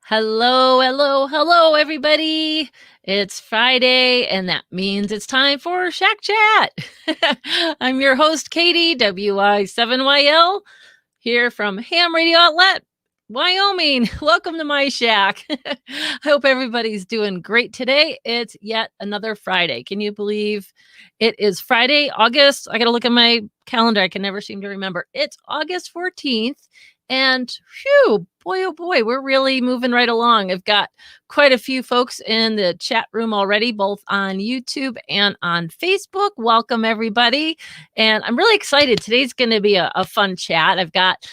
Hello, hello, hello, everybody. It's Friday, and that means it's time for Shack Chat. I'm your host, Katie, WI7YL, here from Ham Radio Outlet, Wyoming. Welcome to my shack. I hope everybody's doing great today. It's yet another Friday. Can you believe it is Friday, August? I got to look at my calendar. I can never seem to remember. It's August 14th. And phew, boy, oh boy, we're really moving right along. I've got quite a few folks in the chat room already, both on YouTube and on Facebook. Welcome, everybody. And I'm really excited. Today's going to be a fun chat. I've got,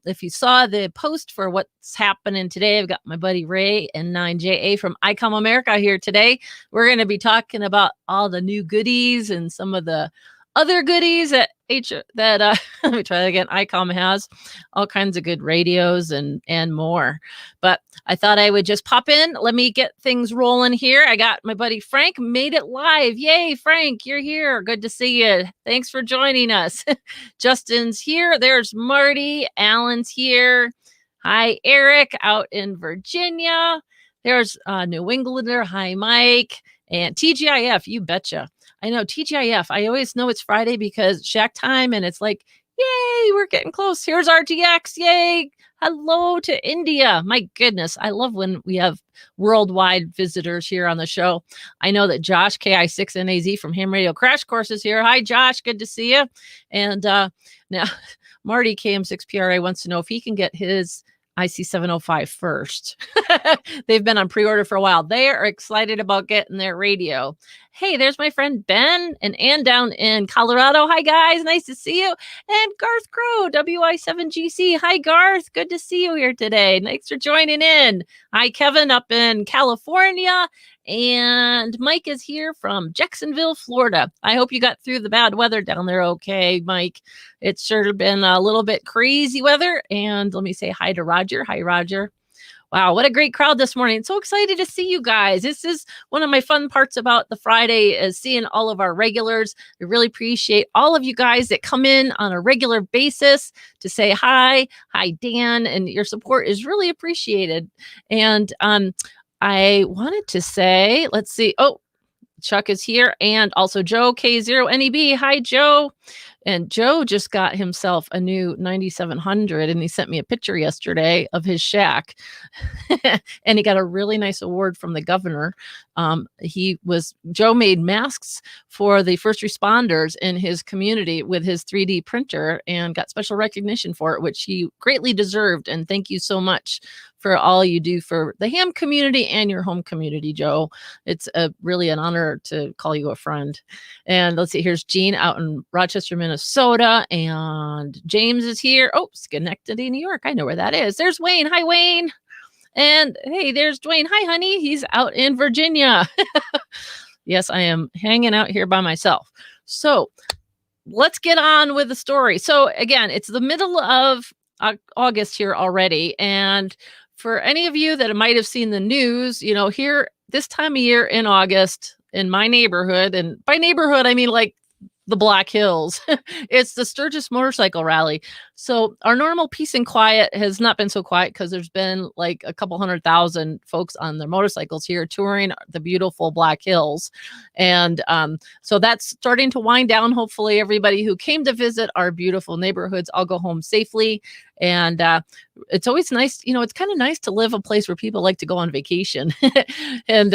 if you saw the post for what's happening today, I've got my buddy Ray N9JA from Icom America here today. We're going to be talking about all the new goodies and some of the other goodies that let me try that again. Icom has all kinds of good radios and more. But I thought I would just pop in. Let me get things rolling here. I got my buddy Frank made it live. Yay, Frank, you're here. Good to see you. Thanks for joining us. Justin's here. There's Marty. Alan's here. Hi, Eric out in Virginia. There's New Englander. Hi, Mike. And TGIF, you betcha. I know TGIF. I always know it's Friday because Shack time, and it's like, yay, we're getting close. Here's RTX. Yay. Hello to India. My goodness. I love when we have worldwide visitors here on the show. I know that Josh, KI6NAZ from Ham Radio Crash Course is here. Hi, Josh. Good to see you. And now Marty KM6PRA wants to know if he can get his IC705 first. They've been on pre-order for a while. They are excited about getting their radio. Hey, there's my friend Ben and Ann down in Colorado. Hi, guys. Nice to see you. And Garth Crow, WI7GC. Hi, Garth. Good to see you here today. Thanks for joining in. Hi, Kevin up in California. And Mike is here from Jacksonville, Florida. I hope you got through the bad weather down there okay, Mike. It's sure been a little bit crazy weather. And let me say hi to Roger. Hi, Roger. Wow, what a great crowd this morning. So excited to see you guys. This is one of my fun parts about the Friday is seeing all of our regulars. I really appreciate all of you guys that come in on a regular basis to say hi. Hi, Dan. And your support is really appreciated. And I wanted to say, let's see. Oh, Chuck is here. And also Joe K0NEB. Hi, Joe. And Joe just got himself a new 9700 and he sent me a picture yesterday of his shack. And he got a really nice award from the governor. Joe made masks for the first responders in his community with his 3D printer and got special recognition for it, which he greatly deserved. And thank you so much for all you do for the ham community and your home community, Joe. It's really an honor to call you a friend. And let's see, here's Gene out in Rochester, Minnesota, and James is here. Oh, Schenectady, New York. I know where that is. There's Wayne. Hi, Wayne. And hey, there's Dwayne. Hi, honey. He's out in Virginia. Yes, I am hanging out here by myself. So let's get on with the story. So again, it's the middle of August here already. And for any of you that might have seen the news, you know, here this time of year in August in my neighborhood, and by neighborhood, I mean like the Black Hills. It's the Sturgis Motorcycle Rally. So our normal peace and quiet has not been so quiet because there's been like a couple 100,000 folks on their motorcycles here touring the beautiful Black Hills. And so that's starting to wind down. Hopefully everybody who came to visit our beautiful neighborhoods all go home safely. And it's always nice, you know, it's kind of nice to live a place where people like to go on vacation. And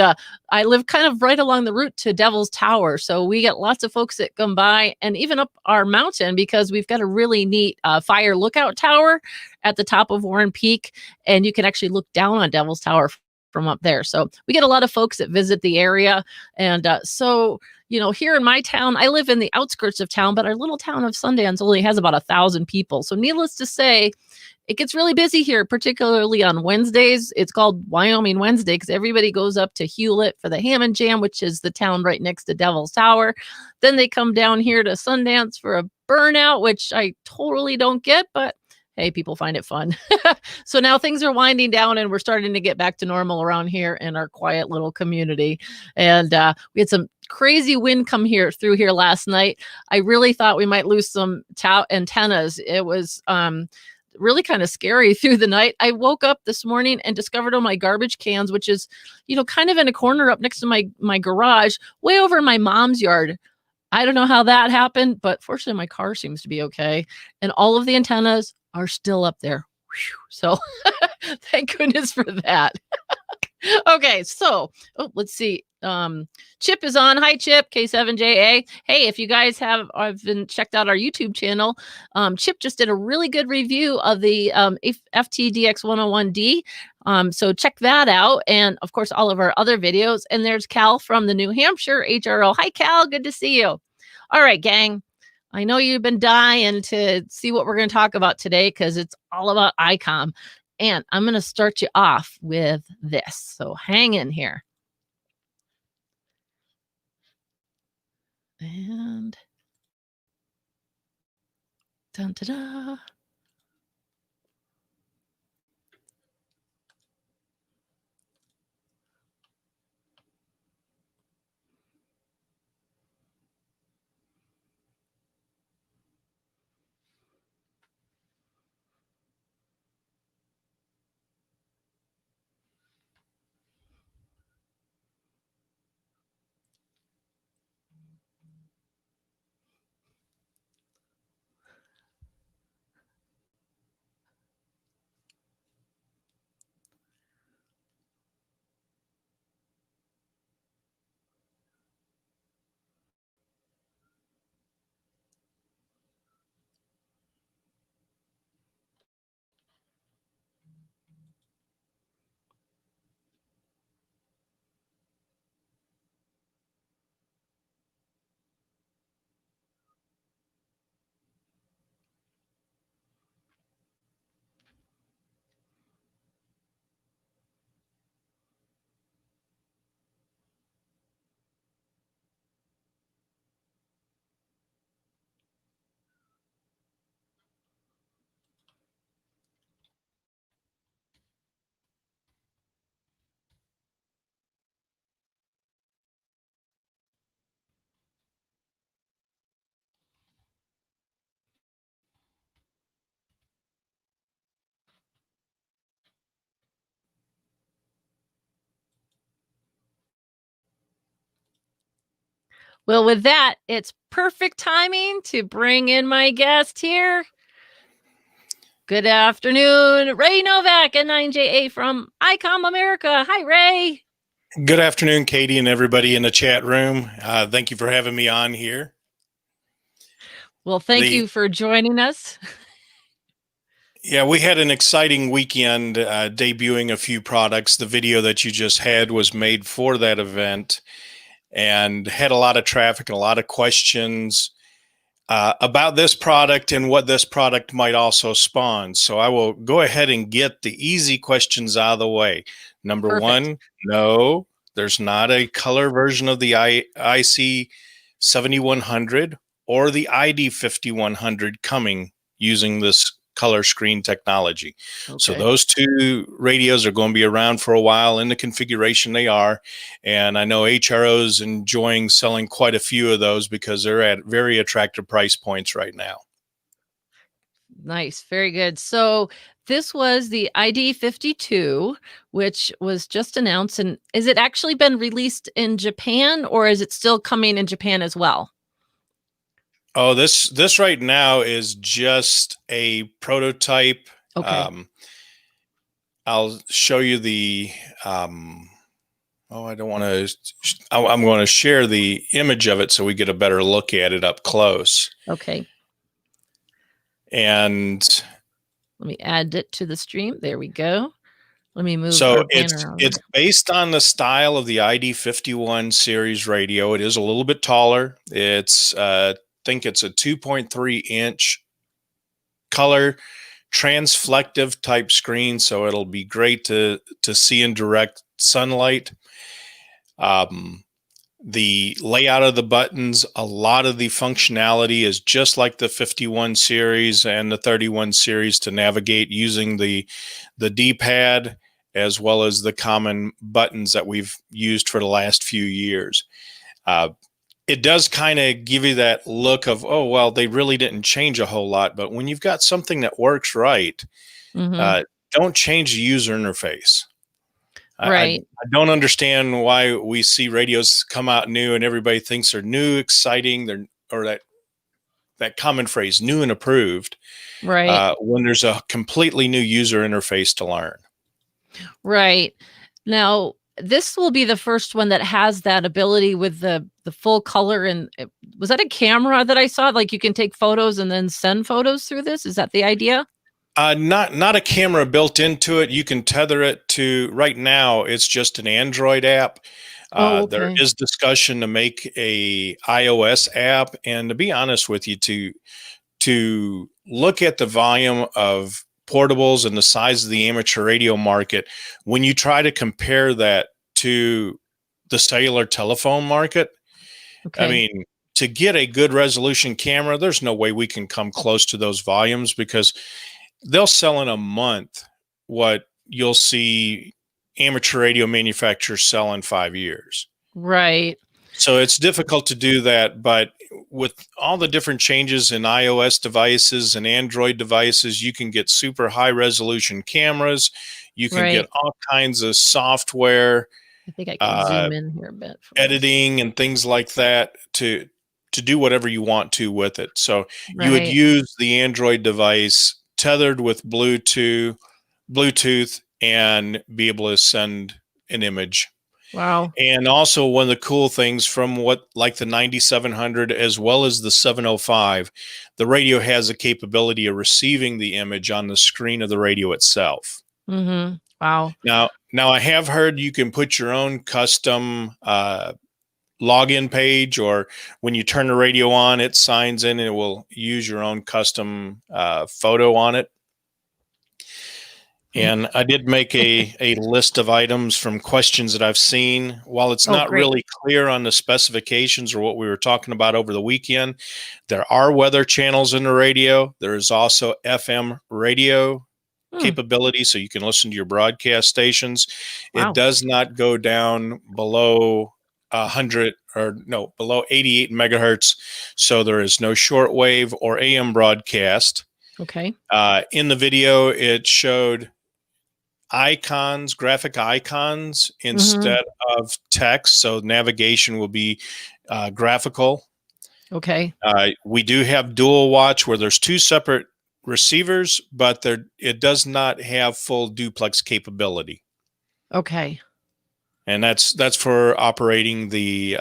I live kind of right along the route to Devil's Tower. So we get lots of folks that come by and even up our mountain because we've got a really neat fire lookout tower at the top of Warren Peak. And you can actually look down on Devil's Tower from up there. So we get a lot of folks that visit the area. And so, you know, here in my town, I live in the outskirts of town, but our little town of Sundance only has about 1,000 people. So needless to say, it gets really busy here, particularly on Wednesdays. It's called Wyoming Wednesday because everybody goes up to Hewlett for the Ham and Jam, which is the town right next to Devil's Tower. Then they come down here to Sundance for a burnout, which I totally don't get, but hey, people find it fun. So now things are winding down and we're starting to get back to normal around here in our quiet little community. And we had some crazy wind come through here last night. I really thought we might lose some antennas. It was really kind of scary through the night. I woke up this morning and discovered all my garbage cans, which is, kind of in a corner up next to my garage, way over in my mom's yard. I don't know how that happened, but fortunately my car seems to be okay. And all of the antennas are still up there. Whew. So thank goodness for that. Okay, so let's see. Chip is on. Hi, Chip, K7JA. Hey, if you guys have been checked out our YouTube channel, Chip just did a really good review of the FTDX101D. So check that out. And of course, all of our other videos. And there's Cal from the New Hampshire HRO. Hi, Cal. Good to see you. All right, gang. I know you've been dying to see what we're going to talk about today because it's all about ICOM. And I'm going to start you off with this. So hang in here. And dun, da, da. Well, with that, it's perfect timing to bring in my guest here. Good afternoon, Ray Novak, N9JA from Icom America. Hi, Ray. Good afternoon, Katie, and everybody in the chat room. Thank you for having me on here. Well, thank you for joining us. Yeah, we had an exciting weekend debuting a few products. The video that you just had was made for that event and had a lot of traffic and a lot of questions about this product and what this product might also spawn. So I will go ahead and get the easy questions out of the way. Number Perfect. one, no, there's not a color version of the IC7100 or the ID5100 coming using this color screen technology. Okay. So those two radios are going to be around for a while in the configuration they are. And I know HRO's enjoying selling quite a few of those because they're at very attractive price points right now. Nice. Very good. So this was the ID-52, which was just announced. And is it actually been released in Japan or is it still coming in Japan as well? Oh, this right now is just a prototype. Okay. I'll show you the, I don't want to, I'm going to share the image of it so we get a better look at it up close. Okay. And let me add it to the stream. There we go. Let me move. So it's based on the style of the ID-51 series radio. It is a little bit taller. It's I think it's a 2.3 inch color transflective type screen, so it'll be great to see in direct sunlight. The layout of the buttons, a lot of the functionality is just like the 51 series and the 31 series to navigate using the D-pad as well as the common buttons that we've used for the last few years. it does kind of give you that look of, oh, well, they really didn't change a whole lot. But when you've got something that works right, Mm-hmm. don't change the user interface. Right. I don't understand why we see radios come out new and everybody thinks they're new, exciting, or that common phrase, new and approved, Right. when there's a completely new user interface to learn. Right. Now, this will be the first one that has that ability with the full color, and was that a camera that I saw? Like you can take photos and then send photos through this? Is that the idea? Not a camera built into it. You can tether it to, right now, it's just an Android app. Oh, There okay. is discussion to make a iOS app. And to be honest with you, to look at the volume of portables and the size of the amateur radio market, when you try to compare that to the cellular telephone market, I Okay. mean, to get a good resolution camera, there's no way we can come close to those volumes, because they'll sell in a month what you'll see amateur radio manufacturers sell in 5 years. Right. So it's difficult to do that, but with all the different changes in iOS devices and Android devices, you can get super high resolution cameras. You can get Right. all kinds of software, I think I can uh, zoom in here a bit for us. editing and things like that to do whatever you want to with it. So you would Right. use the Android device tethered with Bluetooth, and be able to send an image. Wow. And also, one of the cool things from like the 9700 as well as the 705, the radio has a capability of receiving the image on the screen of the radio itself. Mm-hmm. Wow. Now I have heard you can put your own custom login page, or when you turn the radio on, it signs in and it will use your own custom photo on it. And I did make a list of items from questions that I've seen. While it's Oh, not great. really clear on the specifications or what we were talking about over the weekend, there are weather channels in the radio. There is also FM radio Hmm. capability, so you can listen to your broadcast stations. It Wow. does not go down below 100, or no, below 88 megahertz. So there is no shortwave or AM broadcast. Okay. In the video, it showed graphic icons Mm-hmm. instead of text. So navigation will be graphical. Okay. We do have dual watch, where there's two separate receivers, but it does not have full duplex capability. Okay. And that's for operating the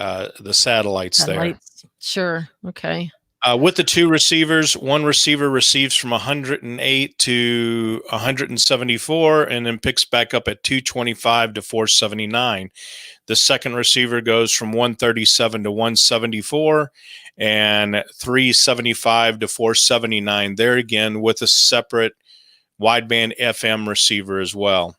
satellites there. Satellites. Sure. Okay. With the two receivers, one receiver receives from 108 to 174 and then picks back up at 225 to 479. The second receiver goes from 137 to 174 and 375 to 479. There again, with a separate wideband FM receiver as well.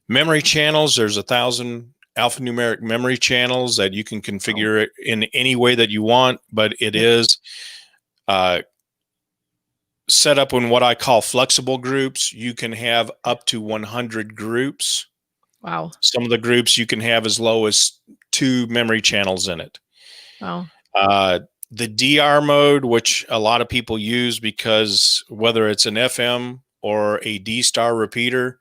Memory channels, there's 1,000 alphanumeric memory channels that you can configure it in any way that you want, but it is set up in what I call flexible groups. You can have up to 100 groups. Wow. Some of the groups you can have as low as 2 memory channels in it. Wow. The DR mode, which a lot of people use, because whether it's an FM or a D-star repeater,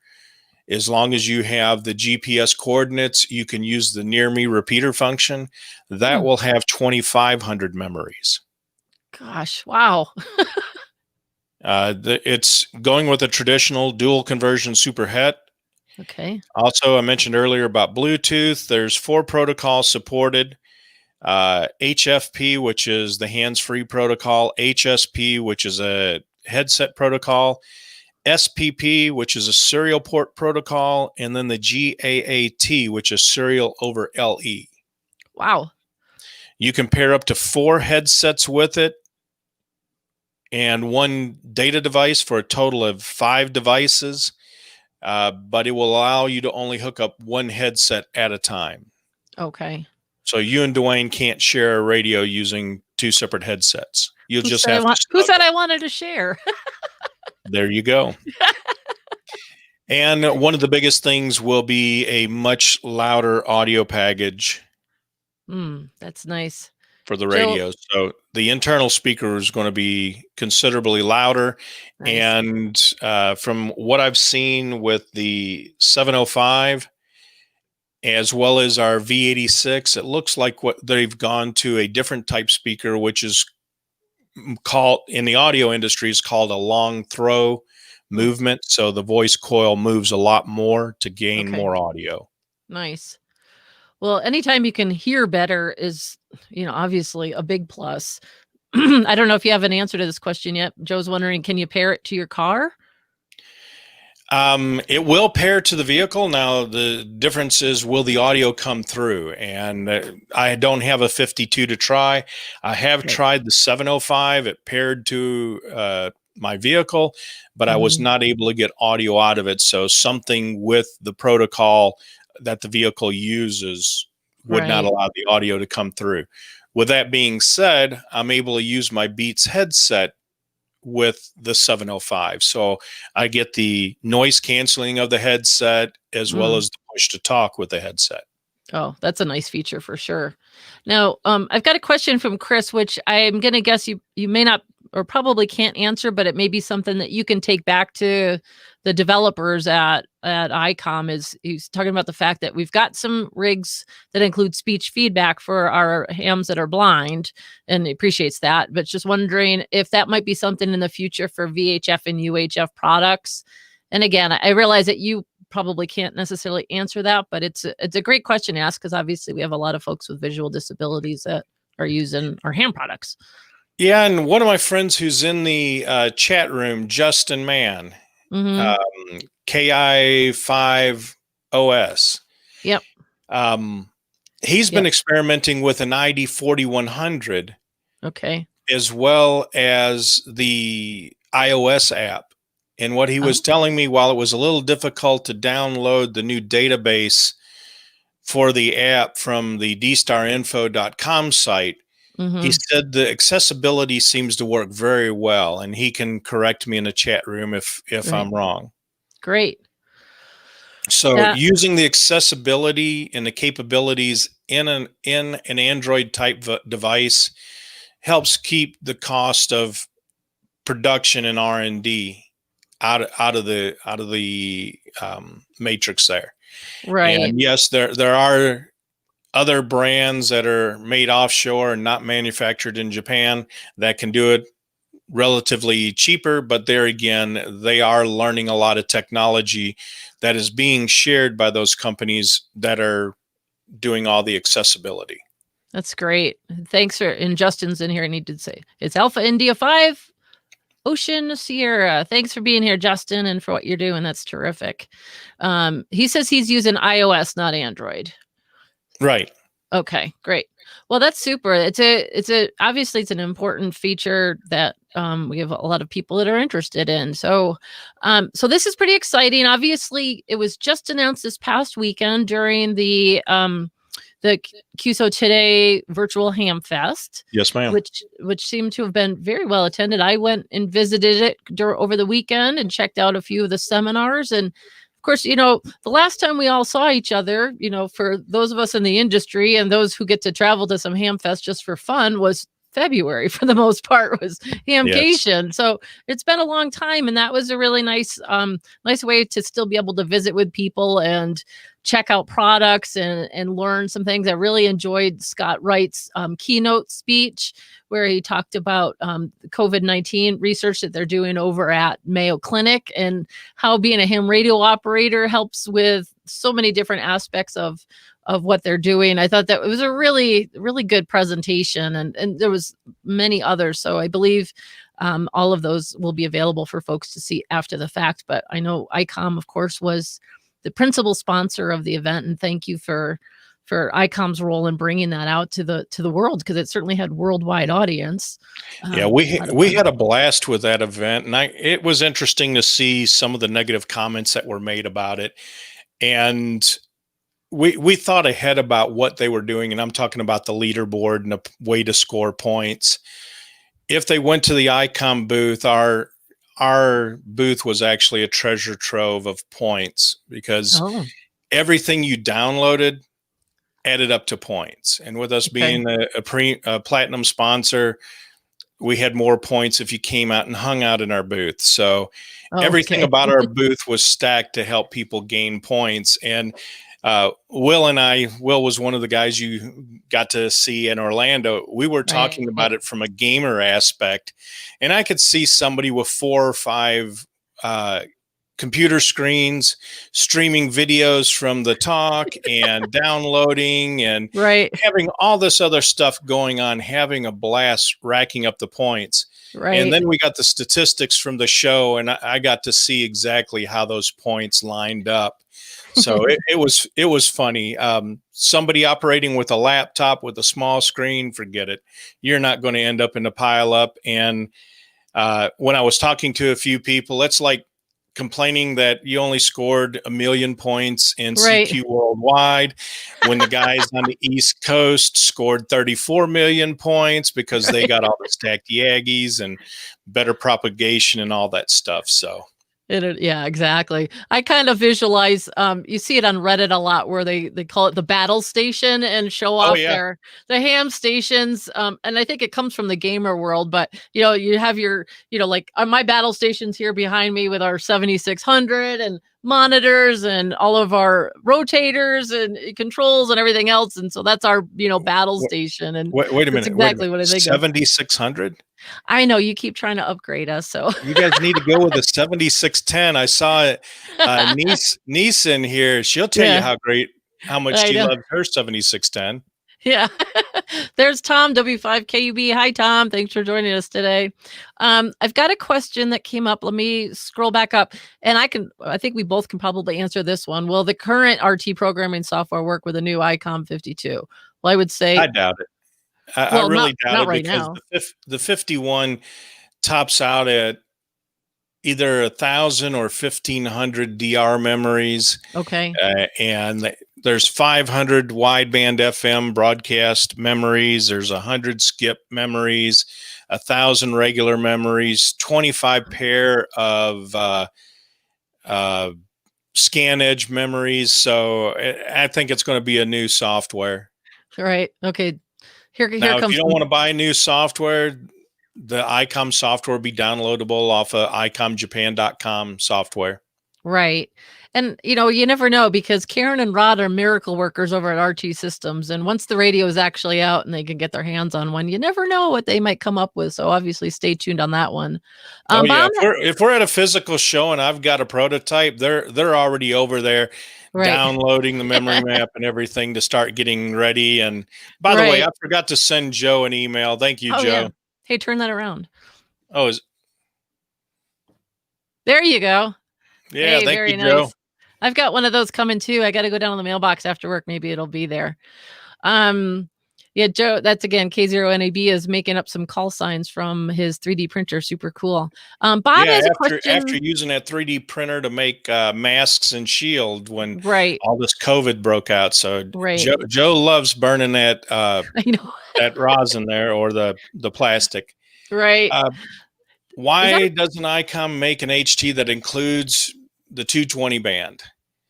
as long as you have the GPS coordinates, you can use the near me repeater function. That will have 2,500 memories. Gosh. Wow. It's going with a traditional dual conversion superhet. Okay. Also, I mentioned earlier about Bluetooth. There's 4 protocols supported. HFP, which is the hands-free protocol. HSP, which is a headset protocol. SPP, which is a serial port protocol, and then the GAAP, which is serial over LE. Wow. You can pair up to 4 headsets with it and 1 data device for a total of 5 devices, but it will allow you to only hook up 1 headset at a time. Okay. So you and Dwayne can't share a radio using 2 separate headsets. You'll Who just said have to who said snuggle. I wanted to share? There you go. And one of the biggest things will be a much louder audio package That's nice. for the Joe, radio. So the internal speaker is going to be considerably louder. nice. And from what I've seen with the 705 as well as our V86, it looks like what they've gone to a different type speaker, which is called in the audio industry is called a long throw Mm, movement. So the voice coil moves a lot more to gain okay, more audio. nice. Well, anytime you can hear better is, obviously a big plus. I don't know if you have an answer to this question yet. Joe's wondering, can you pair it to your car? It will pair to the vehicle. Now, the difference is, will the audio come through? And I don't have a 52 to try. I have Right. tried the 705. It paired to my vehicle, but I was Mhm. not able to get audio out of it. So something with the protocol that the vehicle uses would not Right. allow the audio to come through. With that being said, I'm able to use my Beats headset with the 705. So I get the noise canceling of the headset as well Mm. as the push to talk with the headset. Oh, that's a nice feature for sure. Now, I've got a question from Chris, which I'm going to guess you may not or probably can't answer, but it may be something that you can take back to the developers at ICOM. Is he's talking about the fact that we've got some rigs that include speech feedback for our hams that are blind, and he appreciates that. But just wondering if that might be something in the future for VHF and UHF products. And again, I realize that you probably can't necessarily answer that, but it's a great question to ask because obviously we have a lot of folks with visual disabilities that are using our ham products. Yeah, and one of my friends who's in the chat room, Justin Mann, Hmm. um, KI5OS, Yep. um, he's been Yep. experimenting with an ID4100 Okay. as well as the iOS app. And what he was Oh. telling me, while it was a little difficult to download the new database for the app from the dstarinfo.com site, he Hmm. said the accessibility seems to work very well, and he can correct me in the chat room if Right. I'm wrong. Great. So That using the accessibility and the capabilities in an Android type device helps keep the cost of production and R&D out of the matrix there. right. And yes, there are other brands that are made offshore and not manufactured in Japan that can do it relatively cheaper, but there again, they are learning a lot of technology that is being shared by those companies that are doing all the accessibility. That's great. Thanks for and Justin's in here and he did say it's Alpha India 5 Ocean Sierra. Thanks for being here, Justin, and for what you're doing. That's terrific. He says he's using iOS, not Android. Right. Okay, great. Well, that's super. It's a obviously it's an important feature that we have a lot of people that are interested in. So this is pretty exciting. Obviously, it was just announced this past weekend during the QSO Today Virtual Ham Fest, Yes, ma'am. which seemed to have been very well attended. I went and visited it over the weekend and checked out a few of the seminars. And of course, the last time we all saw each other, for those of us in the industry and those who get to travel to some ham fest just for fun was February for the most part was Yes. hamcation. So it's been a long time. And that was a really nice way to still be able to visit with people and check out products and learn some things. I really enjoyed Scott Wright's keynote speech where he talked about COVID-19 research that they're doing over at Mayo Clinic and how being a ham radio operator helps with so many different aspects of what they're doing. I thought that it was a really, really good presentation and there was many others. So I believe all of those will be available for folks to see after the fact. But I know ICOM, of course, was the principal sponsor of the event, and thank you for ICOM's role in bringing that out to the world because it certainly had worldwide audience. Yeah, A lot of we fun. had a blast with that event, and it was interesting to see some of the negative comments that were made about it. And we thought ahead about what they were doing, and I'm talking about the leaderboard and a way to score points. If they went to the ICOM booth, our booth was actually a treasure trove of points because Oh, everything you downloaded added up to points. And with us Okay. being a platinum sponsor, we had more points if you came out and hung out in our booth. So everything Okay. about our booth was stacked to help people gain points. And Will was one of the guys you got to see in Orlando. We were talking about Right. it from a gamer aspect, and I could see somebody with 4 or 5 computer screens streaming videos from the talk and downloading and Right. having all this other stuff going on, having a blast, racking up the points. And Right. then we got the statistics from the show, and I got to see exactly how those points lined up. So it was funny. Somebody operating with a laptop with a small screen, forget it. You're not going to end up in the pile up. And when I was talking to a few people, it's like complaining that you only scored 1 million points in Right. CQ Worldwide when the guys on the East Coast scored 34 million points because they got all the stacked Yaggies and better propagation and all that stuff. So Yeah, exactly. I kind of visualize, you see it on Reddit a lot where they call it the battle station and show oh off yeah, their the ham stations. And I think it comes from the gamer world, but you have your, like my battle stations here behind me with our 7600 and monitors and all of our rotators and controls and everything else. And so that's our, battle station. And wait a that's minute, wait a exactly minute, what I think of. 7600. I know you keep trying to upgrade us, so You guys need to go with a 7610. I saw it. Niece in here. She'll tell you yeah, how much I she know. loves her 7610. Yeah. There's Tom W5KUB. Hi, Tom. Thanks for joining us today. I've got a question that came up. Let me scroll back up and I think we both can probably answer this one. Will the current RT programming software work with a new Icom 52? Well, I would say, I doubt it. I well, really doubt not it right because now. the 51 tops out at either 1,000 or 1,500 DR memories, Okay. and there's 500 wideband FM broadcast memories. There's 100 skip memories, 1,000 regular memories, 25 pair of scan edge memories. So I think it's going to be a new software. All right. Okay. Here Now, if you comes don't want to buy new software, the ICOM software will be downloadable off of icomjapan.com software. right. And you never know because Karen and Rod are miracle workers over at RT Systems. And once the radio is actually out and they can get their hands on one, you never know what they might come up with. So obviously stay tuned on that one. Oh But yeah, on that, if we're at a physical show and I've got a prototype, they're already over there right. downloading the memory map and everything to start getting ready. And by the way, I Right. forgot to send Joe an email. Thank you, Oh yeah. Joe. Hey, turn that around. Oh, There you go. yeah, Hey, thank very you, Joe. nice. I've got one of those coming too. I got to go down to the mailbox after work. Maybe it'll be there. Um, yeah, Joe, that's again K0NAB is making up some call signs from his 3D printer. Super cool. Bob Yeah, has a after question. using that 3D printer to make masks and shield when Right, all this COVID broke out. So right. Joe loves burning that I know. that rosin there or the plastic. Right. Uh, Is that why doesn't ICOM make an HT that includes the 220 band?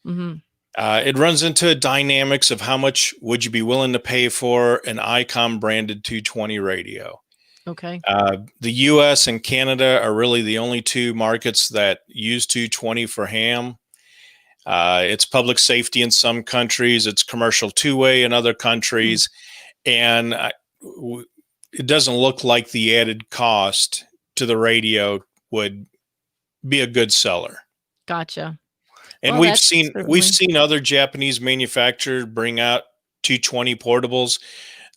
mhm, It runs into dynamics of how much would you be willing to pay for an ICOM branded 220 radio. okay. The US and Canada are really the only two markets that use 220 for ham. It's public safety in some countries, it's commercial two-way in other Hmm, countries, and it doesn't look like the added cost to the radio would be a good seller. gotcha. And Well, that's we've certainly seen other Japanese manufacturers bring out 220 portables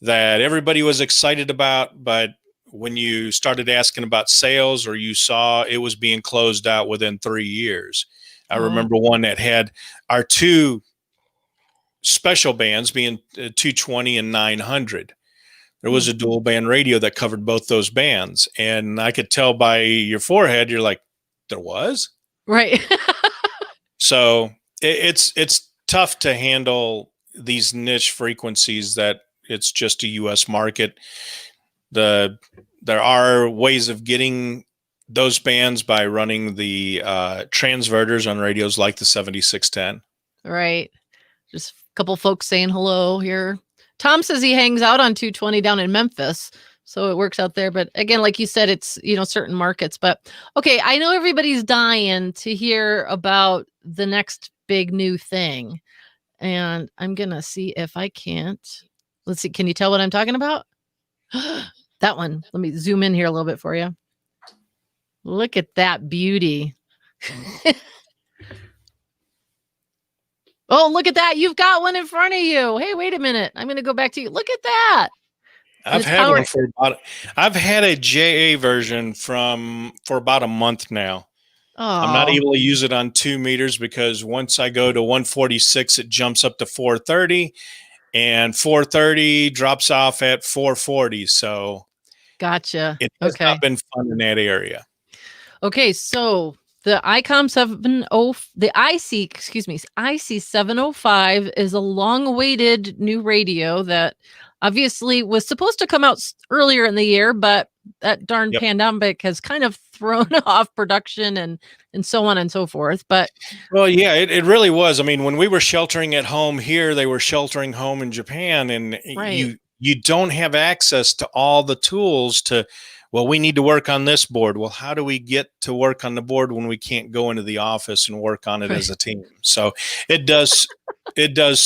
that everybody was excited about, but when you started asking about sales or you saw it was being closed out within 3 years. I oh, remember one that had our two special bands being 220 and 900. There hmm, was a dual band radio that covered both those bands, and I could tell by your forehead you're like, there was. right. So it's tough to handle these niche frequencies that it's just a US market. There are ways of getting those bands by running the transverters on radios like the 7610. Right. Just couple folks saying hello here. Tom says he hangs out on 220 down in Memphis, so it works out there. But again, like you said, it's, certain markets. But okay, I know everybody's dying to hear about the next big new thing. And I'm going to see if I can't. Let's see. Can you tell what I'm talking about? That one. Let me zoom in here a little bit for you. Look at that beauty. Oh, look at that. You've got one in front of you. Hey, wait a minute. I'm going to go back to you. Look at that. I've had a JA version for about a month now. Oh. I'm not able to use it on 2 meters because once I go to 146, it jumps up to 430, and 430 drops off at 440. So gotcha. It has not been fun in that area. Okay, so the ICOM IC 705 is a long-awaited new radio that obviously was supposed to come out earlier in the year, but that darn pandemic has kind of thrown off production and so on and so forth. But well, yeah, it really was. I mean, when we were sheltering at home here, they were sheltering home in Japan, and you don't have access to all the tools to. Well, we need to work on this board. Well, how do we get to work on the board when we can't go into the office and work on it as a team? So it does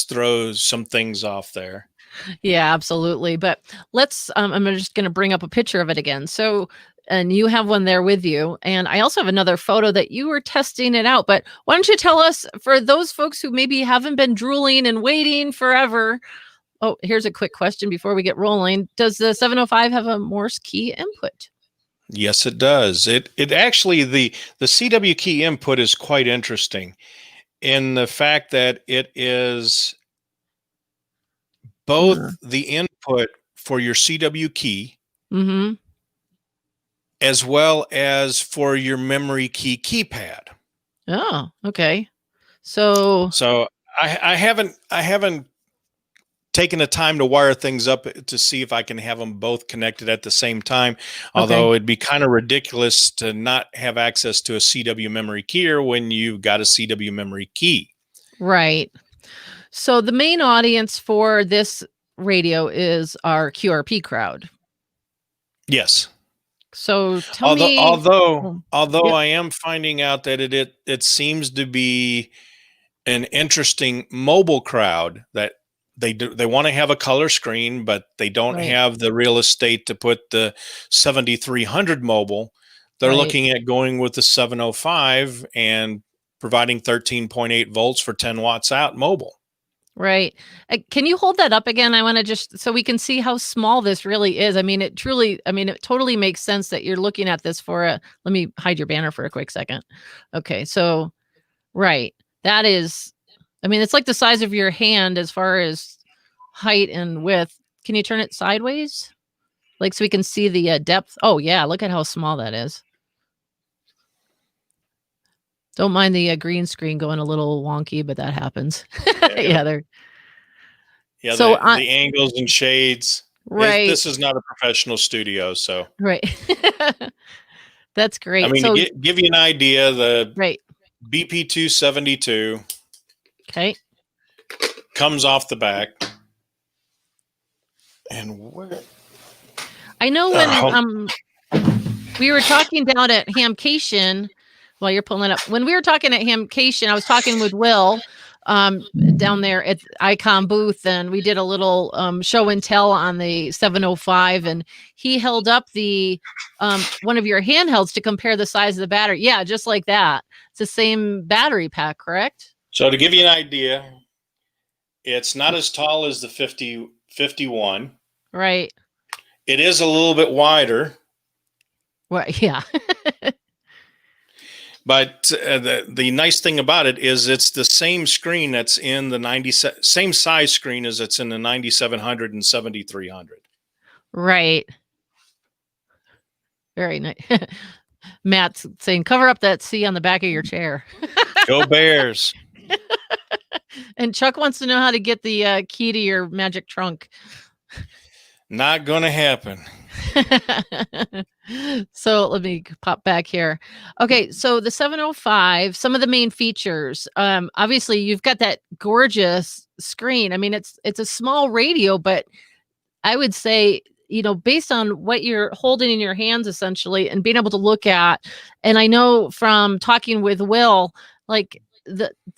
throw some things off there. Yeah, absolutely. But let's, I'm just going to bring up a picture of it again. So, and you have one there with you. And I also have another photo that you were testing it out. But why don't you tell us, for those folks who maybe haven't been drooling and waiting forever. Oh, here's a quick question before we get rolling. Does the 705 have a Morse key input? Yes, it does. It actually, the CW key input is quite interesting in the fact that it is both the input for your CW key as well as for your memory key keypad. Oh, okay. So I haven't taken the time to wire things up to see if I can have them both connected at the same time. Although it'd be kind of ridiculous to not have access to a CW memory keyer when you've got a CW memory key. Right. So the main audience for this radio is our QRP crowd. Yes. So tell me. Although I am finding out that it seems to be an interesting mobile crowd that they want to have a color screen, but they don't have the real estate to put the 7300 mobile. They're looking at going with the 705 and providing 13.8 volts for 10 watts out mobile. Right. Can you hold that up again? I want to just, so we can see how small this really is. I mean, it totally makes sense that you're looking at this for let me hide your banner for a quick second. Okay. So, that is, I mean, it's like the size of your hand as far as height and width. Can you turn it sideways? Like, so we can see the depth. Oh yeah. Look at how small that is. Don't mind the green screen going a little wonky, but that happens. So the angles and shades. Right. This is not a professional studio, so. Right. That's great. I mean, so, to give you an idea, the BP272 comes off the back. And where? I know when we were talking down at Hamcation, while you're pulling it up, when we were talking at Hamcation, I was talking with Will down there at Icom booth, and we did a little show and tell on the 705, and he held up the one of your handhelds to compare the size of the battery. Yeah, just like that. It's the same battery pack, correct? So to give you an idea, it's not as tall as the 51. Right. It is a little bit wider. Right. Yeah. But the nice thing about it is it's the same screen that's in the same size screen as it's in the 9700 and 7300. Right. Very nice. Matt's saying, cover up that C on the back of your chair. Go Bears. And Chuck wants to know how to get the key to your magic trunk. Not going to happen. So let me pop back here. Okay, so the 705, some of the main features. Obviously, you've got that gorgeous screen. I mean, it's a small radio, but I would say, based on what you're holding in your hands essentially and being able to look at, and I know from talking with Will, like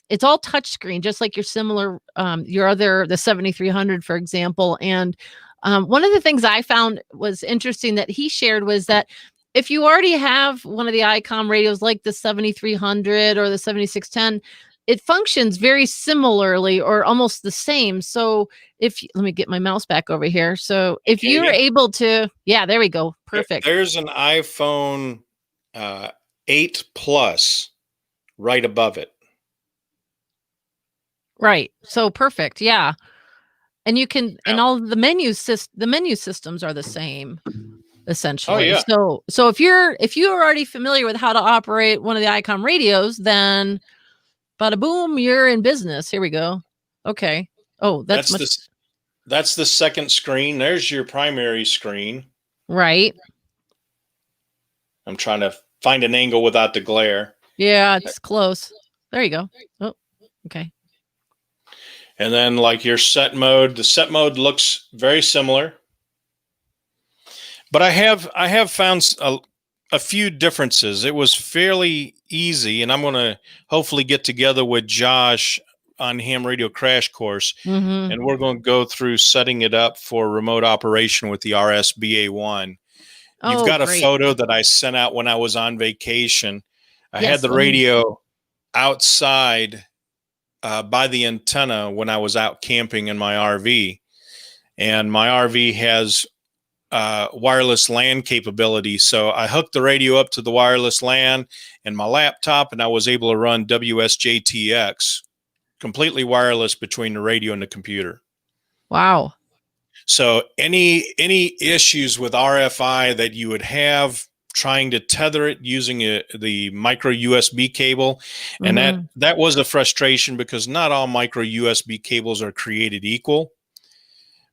it's all touchscreen, just like your similar the 7300, for example. And one of the things I found was interesting that he shared was that if you already have one of the Icom radios like the 7300 or the 7610, it functions very similarly or almost the same. So let me get my mouse back over here. So if you're Katie, able to, yeah, there we go. Perfect. there's an iPhone 8 Plus right above it. Right. So perfect. Yeah. And you can, and all the menu systems are the same essentially. yeah. So if you're already familiar with how to operate one of the Icom radios, then bada boom, you're in business. Here we go. Okay. Oh, that's the second screen. There's your primary screen. Right. I'm trying to find an angle without the glare. Yeah, it's close. There you go. Oh, okay. And then like your set mode, the set mode looks very similar. But I have found a few differences. It was fairly easy, and I'm going to hopefully get together with Josh on Ham Radio Crash Course, and we're going to go through setting it up for remote operation with the RSBA1. You've got a photo that I sent out when I was on vacation. I had the radio outside by the antenna when I was out camping in my RV, and my RV has wireless LAN capability. So I hooked the radio up to the wireless LAN and my laptop, and I was able to run WSJTX completely wireless between the radio and the computer. Wow. So any issues with RFI that you would have trying to tether it using the micro USB cable, and that was a frustration because not all micro USB cables are created equal,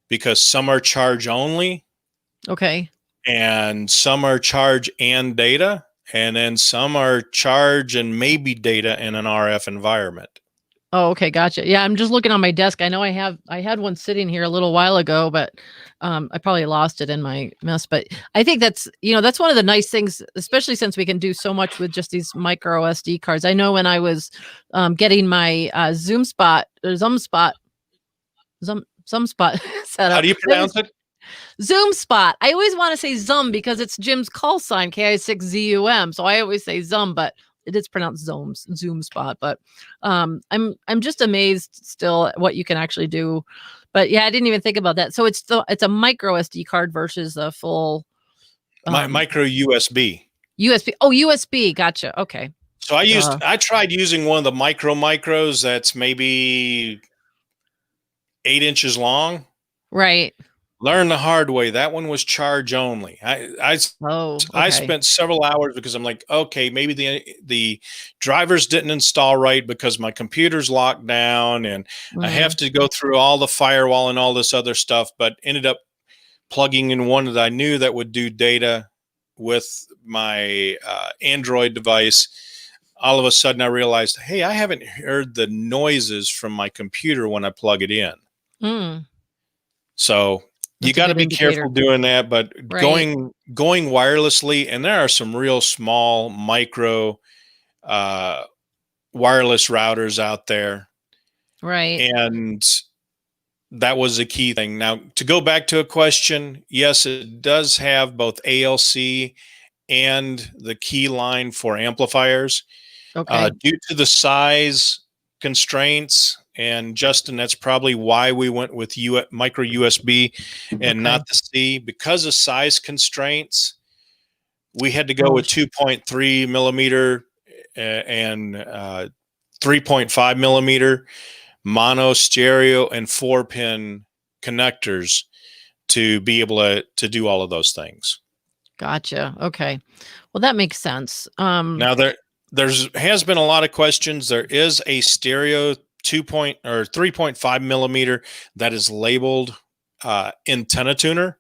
because some are charge only. Okay. And some are charge and data, and then some are charge and maybe data in an RF environment. Oh, okay. Gotcha. Yeah. I'm just looking on my desk. I know I had one sitting here a little while ago, but I probably lost it in my mess. But I think that's one of the nice things, especially since we can do so much with just these micro SD cards. I know when I was getting my Zoom spot set up. How do you pronounce it? Zoom spot. I always want to say Zum because it's Jim's call sign, KI6ZUM. So I always say Zum, but it is pronounced Zoom spot. But I'm just amazed still at what you can actually do. But yeah, I didn't even think about that. So it's a micro SD card versus a full micro USB. USB. Oh, USB. Gotcha. Okay. So I tried using one of the micros that's maybe 8 inches long. Right. Learn the hard way. That one was charge only. I spent several hours because I'm like, okay, maybe the drivers didn't install right because my computer's locked down and I have to go through all the firewall and all this other stuff, but ended up plugging in one that I knew that would do data with my Android device. All of a sudden I realized, hey, I haven't heard the noises from my computer when I plug it in. So you got to be careful doing that, but going wirelessly, and there are some real small micro wireless routers out there. Right. And that was a key thing. Now, to go back to a question, yes, it does have both ALC and the key line for amplifiers. Okay. Due to the size constraints, and Justin, that's probably why we went with micro USB and not the C. Because of size constraints, we had to go with 2.3 millimeter and 3.5 millimeter mono, stereo, and 4-pin connectors to be able to do all of those things. Gotcha. Okay. Well, that makes sense. Now has been a lot of questions. There is a stereo 3.5 millimeter that is labeled antenna tuner.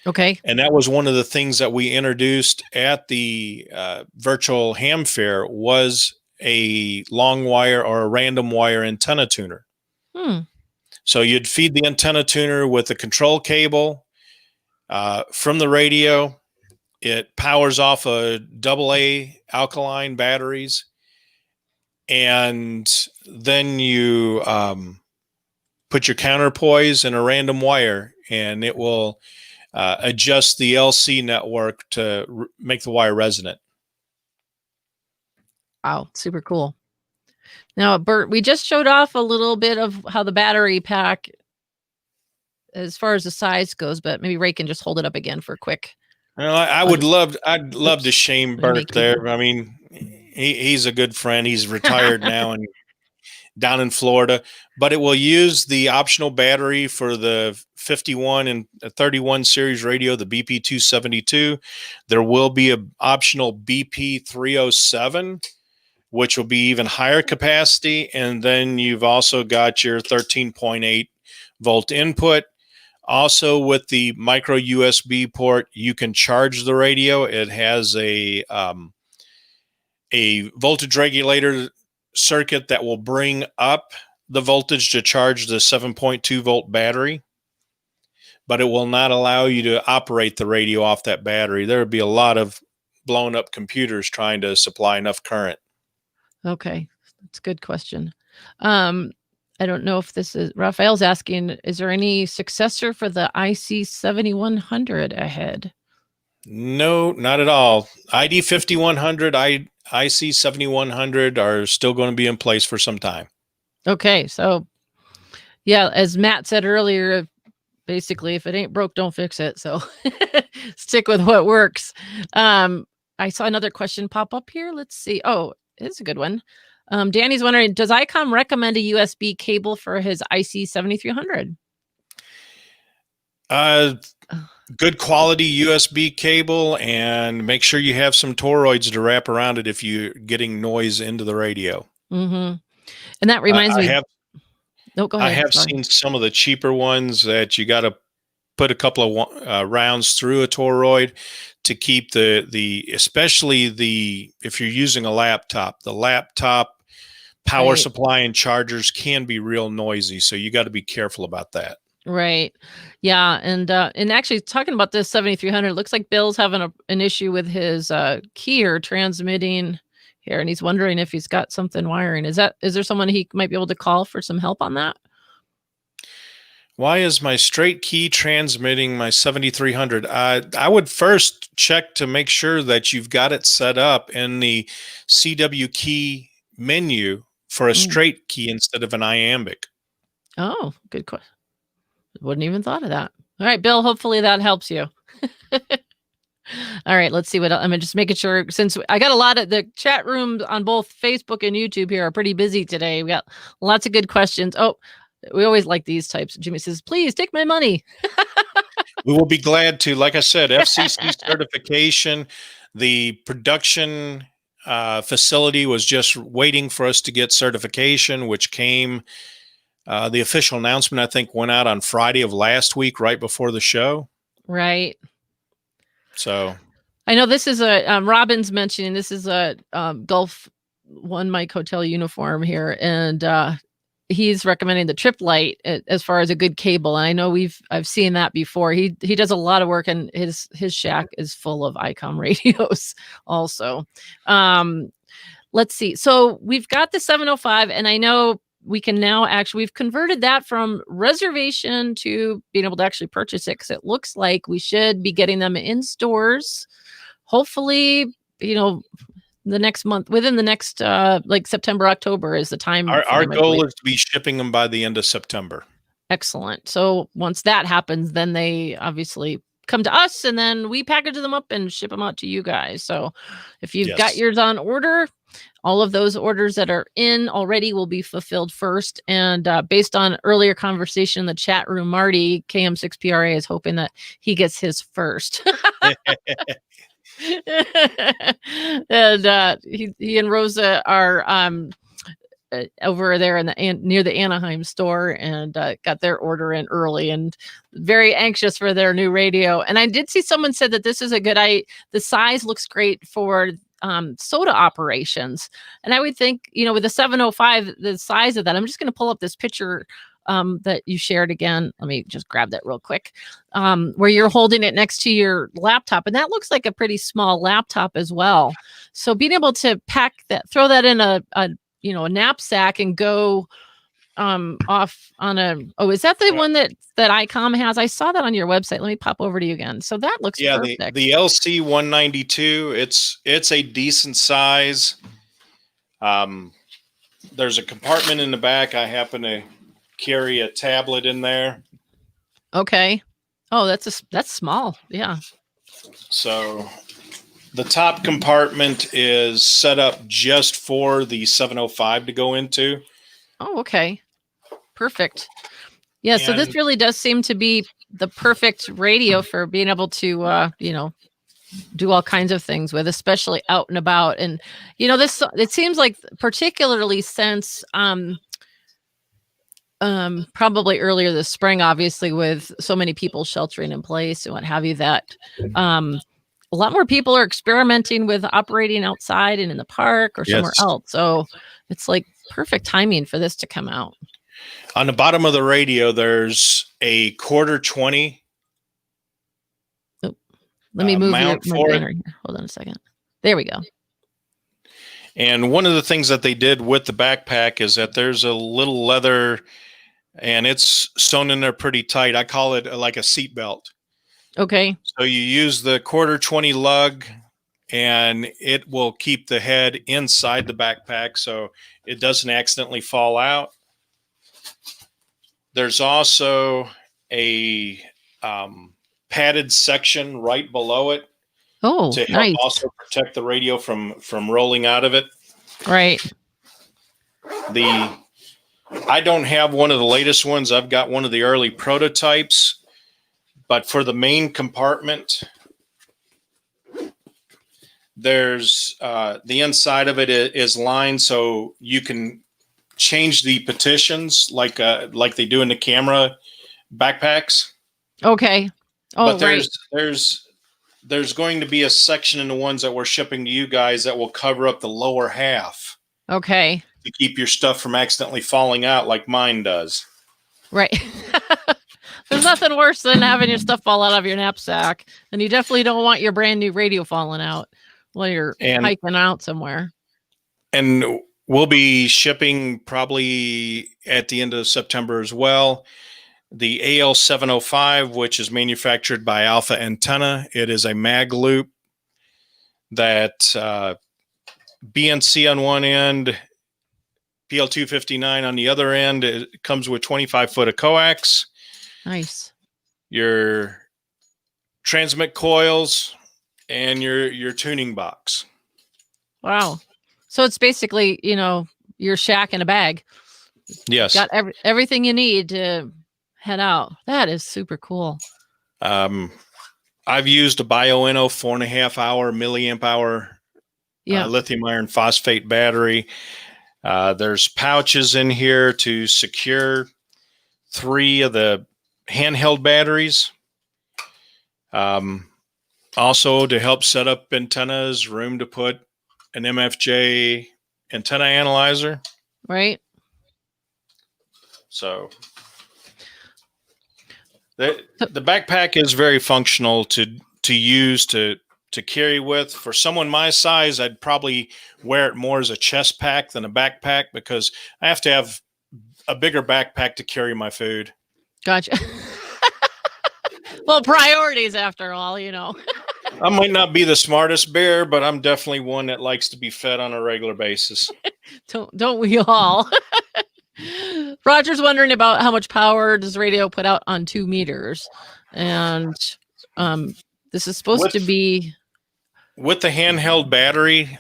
Okay. And that was one of the things that we introduced at the virtual ham fair was a long wire or a random wire antenna tuner. So you'd feed the antenna tuner with a control cable from the radio. It powers off a AA alkaline batteries. And then you put your counterpoise in a random wire, and it will adjust the LC network to make the wire resonant. Wow, super cool. Now, Bert, we just showed off a little bit of how the battery pack, as far as the size goes, but maybe Ray can just hold it up again for a quick. Well, I'd love to shame Bert there. I mean, he's a good friend. He's retired now and down in Florida, but it will use the optional battery for the 51 and 31 series radio, the BP272. There will be an optional BP307, which will be even higher capacity. And then you've also got your 13.8 volt input. Also, with the micro USB port, you can charge the radio. It has a voltage regulator circuit that will bring up the voltage to charge the 7.2 volt battery, but it will not allow you to operate the radio off that battery. There would be a lot of blown up computers trying to supply enough current. Okay, that's a good question. I don't know if this is Raphael's asking, is there any successor for the IC7100 ahead? No, not at all. ID5100, IC7100 are still going to be in place for some time. Okay, so yeah, as Matt said earlier, basically, if it ain't broke, don't fix it. So stick with what works. I saw another question pop up here. Let's see. Oh, it's a good one. Danny's wondering, does Icom recommend a USB cable for his IC7300? Good quality USB cable, and make sure you have some toroids to wrap around it if you're getting noise into the radio. And that reminds me. Go ahead. I have seen some of the cheaper ones that you got to put a couple of rounds through a toroid to keep especially if you're using a laptop, the laptop power supply and chargers can be real noisy. So you got to be careful about that. Right. Yeah. And actually talking about this 7300, it looks like Bill's having an issue with his keyer transmitting here. And he's wondering if he's got something wiring. Is there someone he might be able to call for some help on that? Why is my straight key transmitting my 7300? I would first check to make sure that you've got it set up in the CW key menu for a straight key instead of an iambic. Oh, good question. Wouldn't even thought of that. All right, Bill, hopefully that helps you. All right, let's see what I'm just making sure, since I got a lot of the chat rooms on both Facebook and YouTube here are pretty busy today. We got lots of good questions. Oh, we always like these types. Jimmy says, please take my money. We will be glad to. Like I said, FCC certification, the production facility was just waiting for us to get certification, which came, the official announcement, I think, went out on Friday of last week, right before the show. Right. So I know this is Robin's mentioning this is a Gulf One Mike Hotel uniform here, and he's recommending the Trip Light as far as a good cable. And I know I've seen that before. He does a lot of work, and his shack is full of Icom radios also. Let's see. So we've got the 705, and I know we can now we've converted that from reservation to being able to actually purchase it, because it looks like we should be getting them in stores. Hopefully, the next month, within the next like September, October is the time. Our goal is to be shipping them by the end of September. Excellent. So once that happens, then they obviously come to us, and then we package them up and ship them out to you guys. So if you've got yours on order, all of those orders that are in already will be fulfilled first. And based on earlier conversation in the chat room, Marty, KM6PRA, is hoping that he gets his first. And he and Rosa are over there in near the Anaheim store, and got their order in early, and very anxious for their new radio. And I did see someone said that this is a good the size looks great for SOTA operations. And I would think, with the 705, the size of that, I'm just going to pull up this picture that you shared again. Let me just grab that real quick, where you're holding it next to your laptop. And that looks like a pretty small laptop as well. So being able to pack that, throw that in a knapsack and go off on is that the one that Icom has? I saw that on your website. Let me pop over to you again. So that looks perfect. The LC 192, it's a decent size. There's a compartment in the back. I happen to carry a tablet in there. Okay. Oh, that's small. Yeah. So the top compartment is set up just for the 705 to go into. Oh, okay. Perfect. Yeah. So this really does seem to be the perfect radio for being able to, do all kinds of things with, especially out and about. And, it seems like particularly since, probably earlier this spring, obviously, with so many people sheltering in place and what have you, that a lot more people are experimenting with operating outside and in the park or somewhere else. So it's like perfect timing for this to come out. On the bottom of the radio, there's a quarter 20. Oh, let me move my banner here. Hold on a second. There we go. And one of the things that they did with the backpack is that there's a little leather, and it's sewn in there pretty tight. I call it like a seat belt. Okay. So you use the quarter 20 lug, and it will keep the head inside the backpack so it doesn't accidentally fall out. There's also a padded section right below it. Oh, to help nice. Also protect the radio from rolling out of it. Right. I don't have one of the latest ones. I've got one of the early prototypes, but for the main compartment, there's the inside of it is lined so you can change the petitions like they do in the camera backpacks. Okay. Oh, but there's going to be a section in the ones that we're shipping to you guys that will cover up the lower half. Okay. To keep your stuff from accidentally falling out like mine does. Right. There's nothing worse than having your stuff fall out of your knapsack. And you definitely don't want your brand new radio falling out while you're hiking out somewhere. And we'll be shipping probably at the end of September as well. The AL705, which is manufactured by Alpha Antenna. It is a mag loop that BNC on one end, PL259 on the other end. It comes with 25 foot of coax. Nice. Your transmit coils and your tuning box. Wow. So it's basically, your shack in a bag. Yes. Got everything you need to head out. That is super cool. I've used a BioEnno 4.5 hour milliamp hour lithium iron phosphate battery. There's pouches in here to secure 3 of the handheld batteries. Also to help set up antennas, room to put an MFJ antenna analyzer. Right. So the backpack is very functional to use to carry with. For someone my size, I'd probably wear it more as a chest pack than a backpack because I have to have a bigger backpack to carry my food. Gotcha. Well, priorities after all, I might not be the smartest bear, but I'm definitely one that likes to be fed on a regular basis. Don't we all? Roger's wondering about how much power does radio put out on 2 meters, and this is supposed to be with the handheld battery,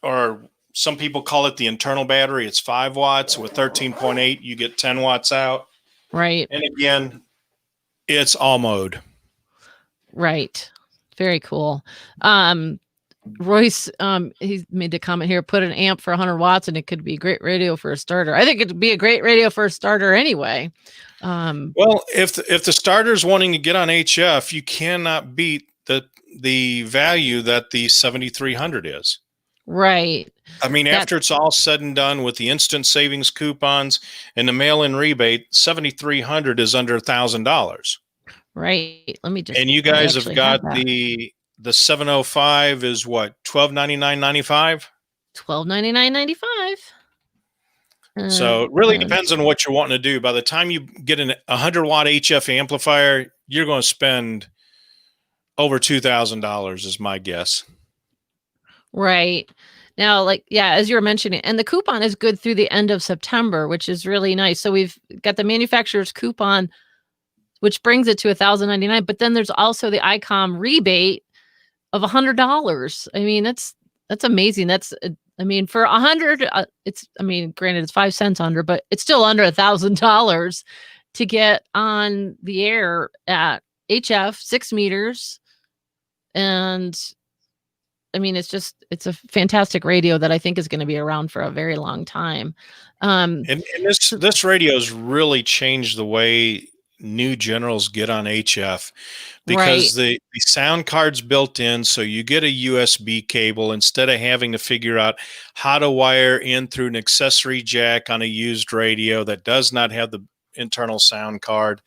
or some people call it the internal battery. It's 5 watts. With 13.8, you get 10 watts out. Right. And again, it's all mode. Right. Very cool. Royce, he made the comment here, put an amp for 100 watts and it could be a great radio for a starter. I think it'd be a great radio for a starter anyway. Well, if the starter's wanting to get on HF, you cannot beat the value that the 7300 is. Right. I mean, after it's all said and done with the instant savings coupons and the mail-in rebate, 7300 is under $1,000. Right. Let me just. And you guys have got the 705 is what, $1299.95? $1299.95. So it really depends on what you're wanting to do. By the time you get a 100-watt HF amplifier, you're going to spend over $2,000 is my guess. Right. Now, as you were mentioning, and the coupon is good through the end of September, which is really nice. So we've got the manufacturer's coupon, which brings it to $1,099. But then there's also the Icom rebate of $100. I mean, that's amazing. For 100, granted it's 5 cents under, but it's still under $1,000 to get on the air at HF 6 meters. And it's a fantastic radio that I think is going to be around for a very long time. And this radio's really changed the way new generals get on HF, because the sound card's built in, so you get a USB cable instead of having to figure out how to wire in through an accessory jack on a used radio that does not have the internal sound card.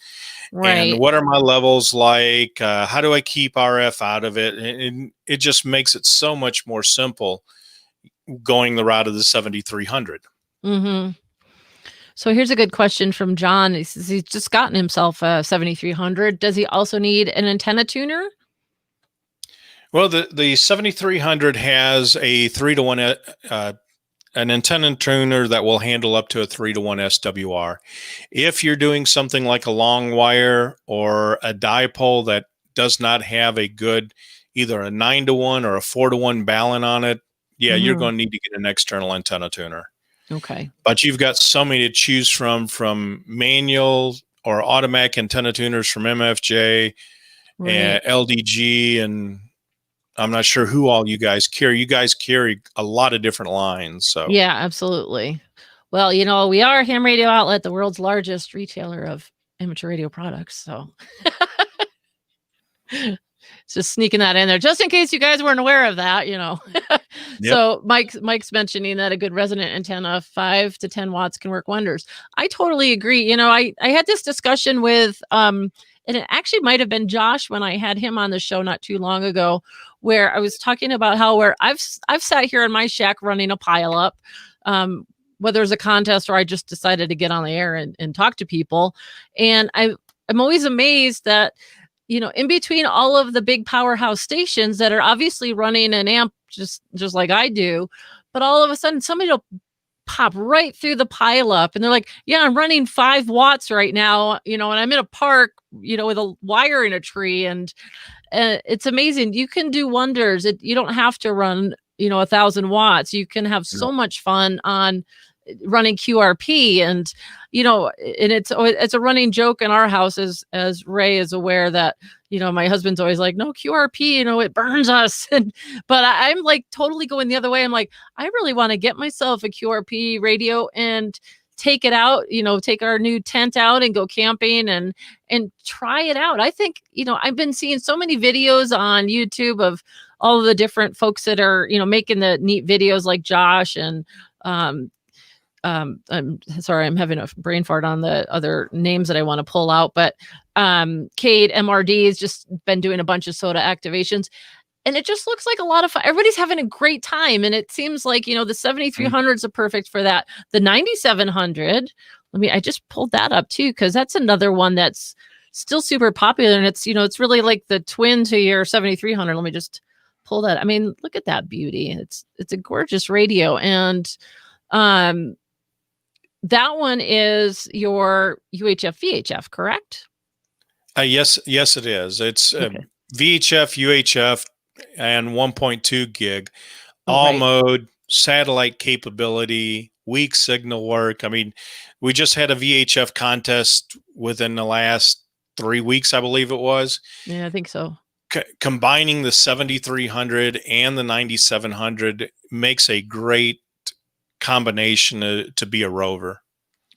Right. And what are my levels like? How do I keep RF out of it? And it just makes it so much more simple going the route of the 7300. Mm-hmm. So here's a good question from John. He says he's just gotten himself a 7300. Does he also need an antenna tuner? Well, the 7300 has a 3-to-1 an antenna tuner that will handle up to a 3-to-1 SWR. If you're doing something like a long wire or a dipole that does not have a good, either a 9-to-1 or a 4-to-1 balun on it, you're going to need to get an external antenna tuner. Okay. But you've got so many to choose from manual or automatic antenna tuners from MFJ and LDG, and I'm not sure who all you guys carry. You guys carry a lot of different lines. So yeah, absolutely. Well, we are Ham Radio Outlet, the world's largest retailer of amateur radio products. So just sneaking that in there, just in case you guys weren't aware of that, Yep. So Mike's mentioning that a good resonant antenna, 5 to 10 watts, can work wonders. I totally agree. I had this discussion with, and it actually might have been Josh when I had him on the show not too long ago, where I was talking about how I've sat here in my shack running a pile up, whether it's a contest or I just decided to get on the air and talk to people. And I'm always amazed that, in between all of the big powerhouse stations that are obviously running an amp just like I do, but all of a sudden somebody will pop right through the pile up and they're like, yeah, I'm running 5 watts right now, and I'm in a park, with a wire in a tree, and it's amazing. You can do wonders. You don't have to run, 1,000 watts. You can have so much fun on running QRP, and and it's a running joke in our house, as Ray is aware, that my husband's always like, no, QRP, it burns us. But I'm like totally going the other way. I'm like, I really want to get myself a QRP radio and take it out, take our new tent out and go camping and try it out. I think, I've been seeing so many videos on YouTube of all of the different folks that are, making the neat videos, like Josh and I'm sorry, I'm having a brain fart on the other names that I want to pull out, but Cade MRD has just been doing a bunch of SOTA activations, and it just looks like a lot of fun. Everybody's having a great time, and it seems like, the 7300s are perfect for that. The 9700, I just pulled that up too, because that's another one that's still super popular, and it's, it's really like the twin to your 7300. Let me just pull that. Look at that beauty. It's a gorgeous radio, and that one is your UHF VHF, correct? Yes, it is. It's okay. VHF, UHF, and 1.2 gig, all mode, satellite capability, weak signal work. We just had a VHF contest within the last 3 weeks, I believe it was. Yeah, I think so. combining the 7300 and the 9700 makes a great combination to be a rover.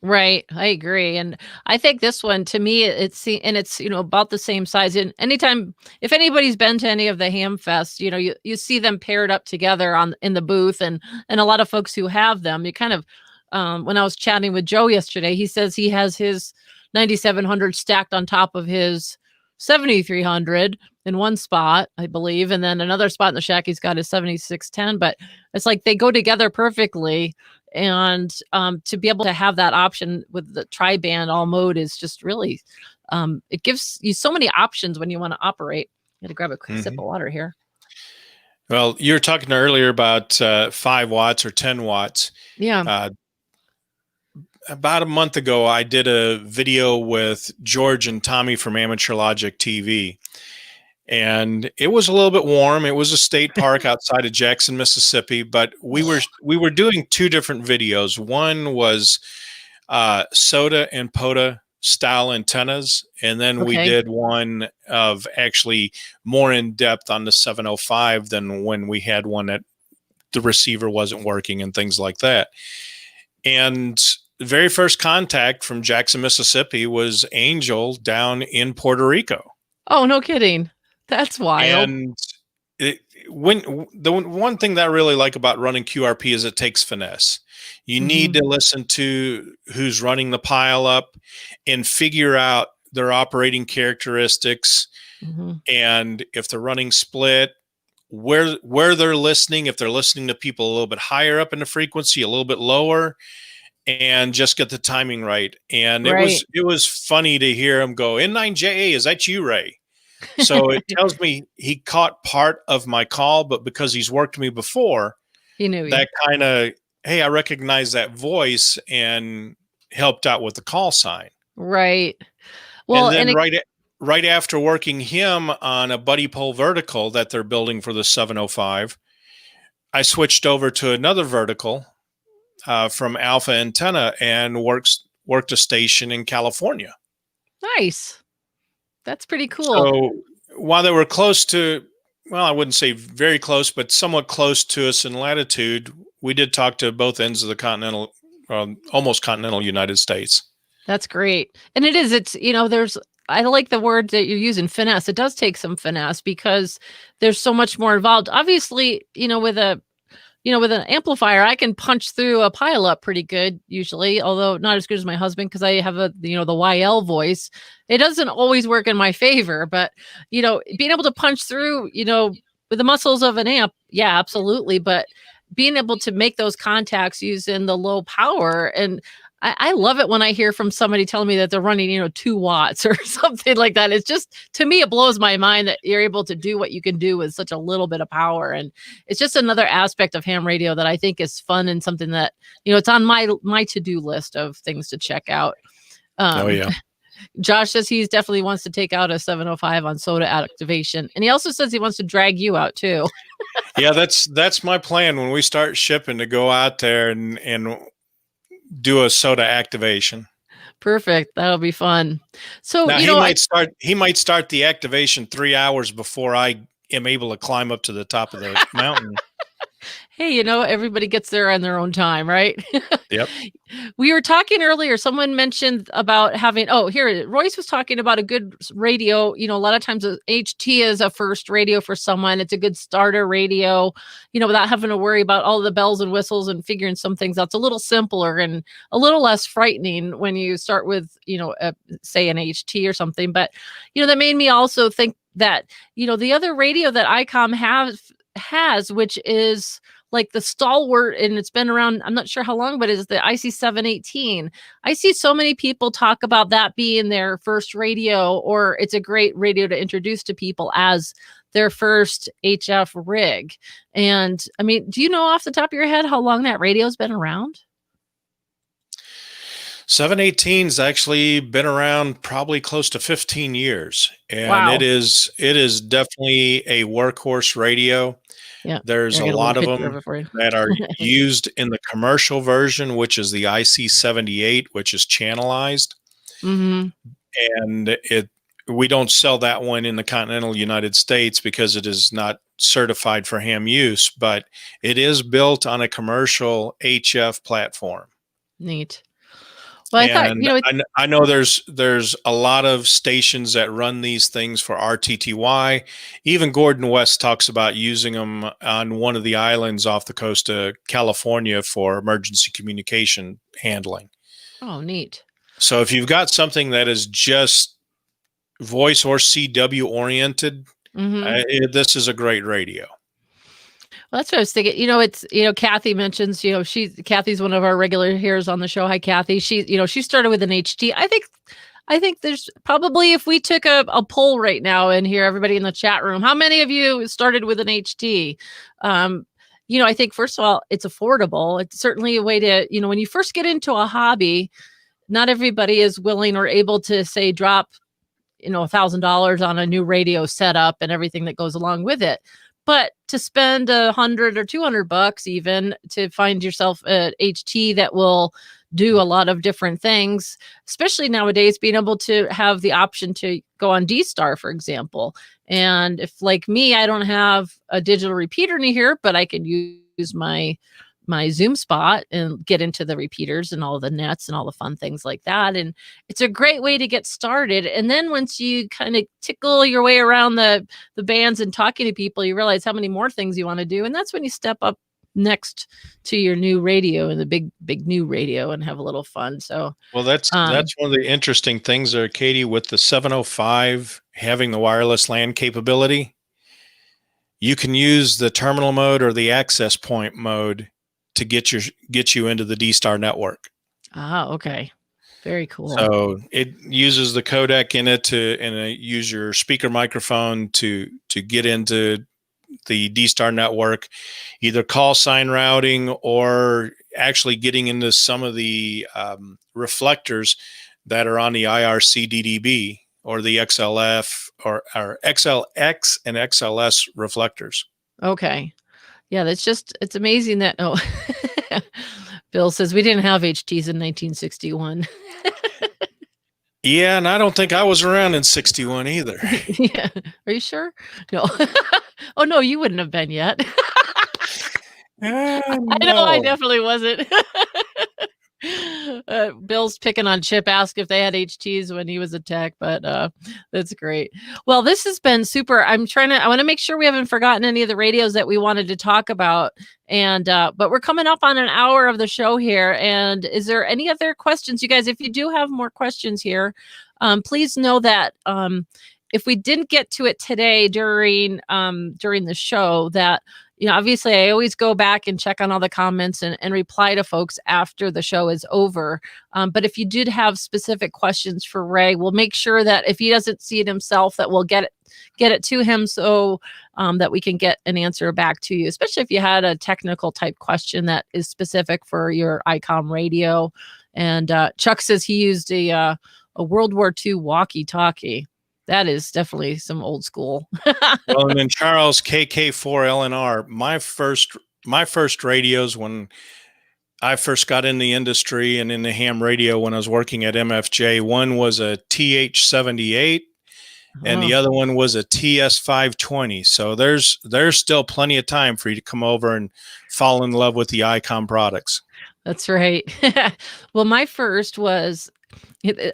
Right. I agree. And I think this one, to me, it's about the same size. And anytime, if anybody's been to any of the Ham Fest, you see them paired up together in the booth, and a lot of folks who have them, you kind of, when I was chatting with Joe yesterday, he says he has his 9700 stacked on top of his 7300 in one spot, I believe. And then another spot in the shack, he's got his 7610, but it's like they go together perfectly. And to be able to have that option with the tri-band all mode is just really, it gives you so many options when you want to operate. I'm going to grab a quick sip of water here. Well, you were talking earlier about 5 watts or 10 watts. Yeah. About a month ago, I did a video with George and Tommy from Amateur Logic TV. And it was a little bit warm. It was a state park outside of Jackson, Mississippi, but we were doing 2 different videos. One was SOTA and POTA style antennas, and then we did one of actually more in depth on the 705 than when we had one that the receiver wasn't working and things like that. And the very first contact from Jackson, Mississippi was Angel down in Puerto Rico. Oh, no kidding. That's wild. And the one thing that I really like about running QRP is it takes finesse. You need to listen to who's running the pile up and figure out their operating characteristics. And if they're running split, where they're listening, if they're listening to people a little bit higher up in the frequency, a little bit lower, and just get the timing right. And it was funny to hear him go, N9JA, is that you, Ray? So it tells me he caught part of my call, but because he's worked me before, he knew that kind of, hey, I recognize that voice, and helped out with the call sign. Right. Well, and then right after working him on a buddy pole vertical that they're building for the 705, I switched over to another vertical from Alpha Antenna and worked a station in California. Nice. That's pretty cool. So while they were close to, well, I wouldn't say very close, but somewhat close to us in latitude, we did talk to both ends of the almost continental United States. That's great. And I like the word that you're using, finesse. It does take some finesse because there's so much more involved. Obviously, with an amplifier, I can punch through a pile up pretty good usually, although not as good as my husband because I have the YL voice. It doesn't always work in my favor, but being able to punch through, with the muscles of an amp, yeah, absolutely. But being able to make those contacts using the low power, and I love it when I hear from somebody telling me that they're running, 2 watts or something like that. It's just, to me, it blows my mind that you're able to do what you can do with such a little bit of power. And it's just another aspect of ham radio that I think is fun and something that, it's on my to-do list of things to check out. Josh says he definitely wants to take out a 705 on SOTA activation. And he also says he wants to drag you out too. Yeah, that's my plan when we start shipping, to go out there and do a SOTA activation. Perfect. That'll be fun. So now, he might start the activation 3 hours before I am able to climb up to the top of the mountain. Hey, everybody gets there on their own time, right? Yep. We were talking earlier, someone mentioned about having, Royce was talking about a good radio. A lot of times HT is a first radio for someone. It's a good starter radio, without having to worry about all the bells and whistles and figuring some things out. It's a little simpler and a little less frightening when you start with, say an HT or something. But, that made me also think that, the other radio that Icom has, which is like the stalwart, and it's been around, I'm not sure how long, but is the IC718. I see so many people talk about that being their first radio, or it's a great radio to introduce to people as their first HF rig. And I mean, do you know off the top of your head how long that radio's been around? 718's actually been around probably close to 15 years. And wow. it is definitely a workhorse radio. Yeah, there's a lot of them that are used in the commercial version, which is the IC78, which is channelized. Mm-hmm. And we don't sell that one in the continental United States because it is not certified for ham use, but it is built on a commercial HF platform. Neat. Well, And I know there's a lot of stations that run these things for RTTY. Even Gordon West talks about using them on one of the islands off the coast of California for emergency communication handling. Oh, neat. So if you've got something that is just voice or CW oriented, this is a great radio. Well, that's what I was thinking. It's, Kathy mentions, Kathy's one of our regular hearers on the show. Hi, Kathy. She started with an HT. I think there's probably, if we took a poll right now and hear everybody in the chat room, how many of you started with an HT? I think, first of all, it's affordable. It's certainly a way to, when you first get into a hobby, not everybody is willing or able to, say, drop, $1,000 on a new radio setup and everything that goes along with it. But to spend $100 or $200 even to find yourself an HT that will do a lot of different things, especially nowadays, being able to have the option to go on D-Star, for example. And if, like me, I don't have a digital repeater in here, but I can use my Zoom spot and get into the repeaters and all the nets and all the fun things like that. And it's a great way to get started. And then once you kind of tickle your way around the bands and talking to people, you realize how many more things you want to do. And that's when you step up next to your new radio and the big new radio and have a little fun. So, well, that's one of the interesting things there, Katie, with the 705 having the wireless LAN capability. You can use the terminal mode or the access point mode to get you into the D-Star network. Ah, okay. Very cool. So it uses the codec in it use your speaker microphone to get into the D-Star network, either call sign routing or actually getting into some of the reflectors that are on the IRC DDB or the XLF or XLX and XLS reflectors. Okay. Yeah, it's amazing that, Bill says we didn't have HTs in 1961. Yeah, and I don't think I was around in 61 either. Yeah. Are you sure? No. Oh, no, you wouldn't have been yet. No. I know I definitely wasn't. Bill's picking on Chip, asked if they had HTs when he was a tech, but that's great. Well, this has been super. I want to make sure we haven't forgotten any of the radios that we wanted to talk about. And but we're coming up on an hour of the show here. And is there any other questions, you guys? If you do have more questions here, please know that if we didn't get to it today during the show, that obviously I always go back and check on all the comments and reply to folks after the show is over. But if you did have specific questions for Ray, we'll make sure that if he doesn't see it himself, that we'll get it to him so that we can get an answer back to you, especially if you had a technical type question that is specific for your Icom radio. And Chuck says he used a World War II walkie-talkie. That is definitely some old school. Well, and then Charles KK4LNR, my first radios when I first got in the industry and in the ham radio when I was working at MFJ, one was a TH78 and the other one was a TS520. So there's still plenty of time for you to come over and fall in love with the Icom products. That's right. Well, my first was,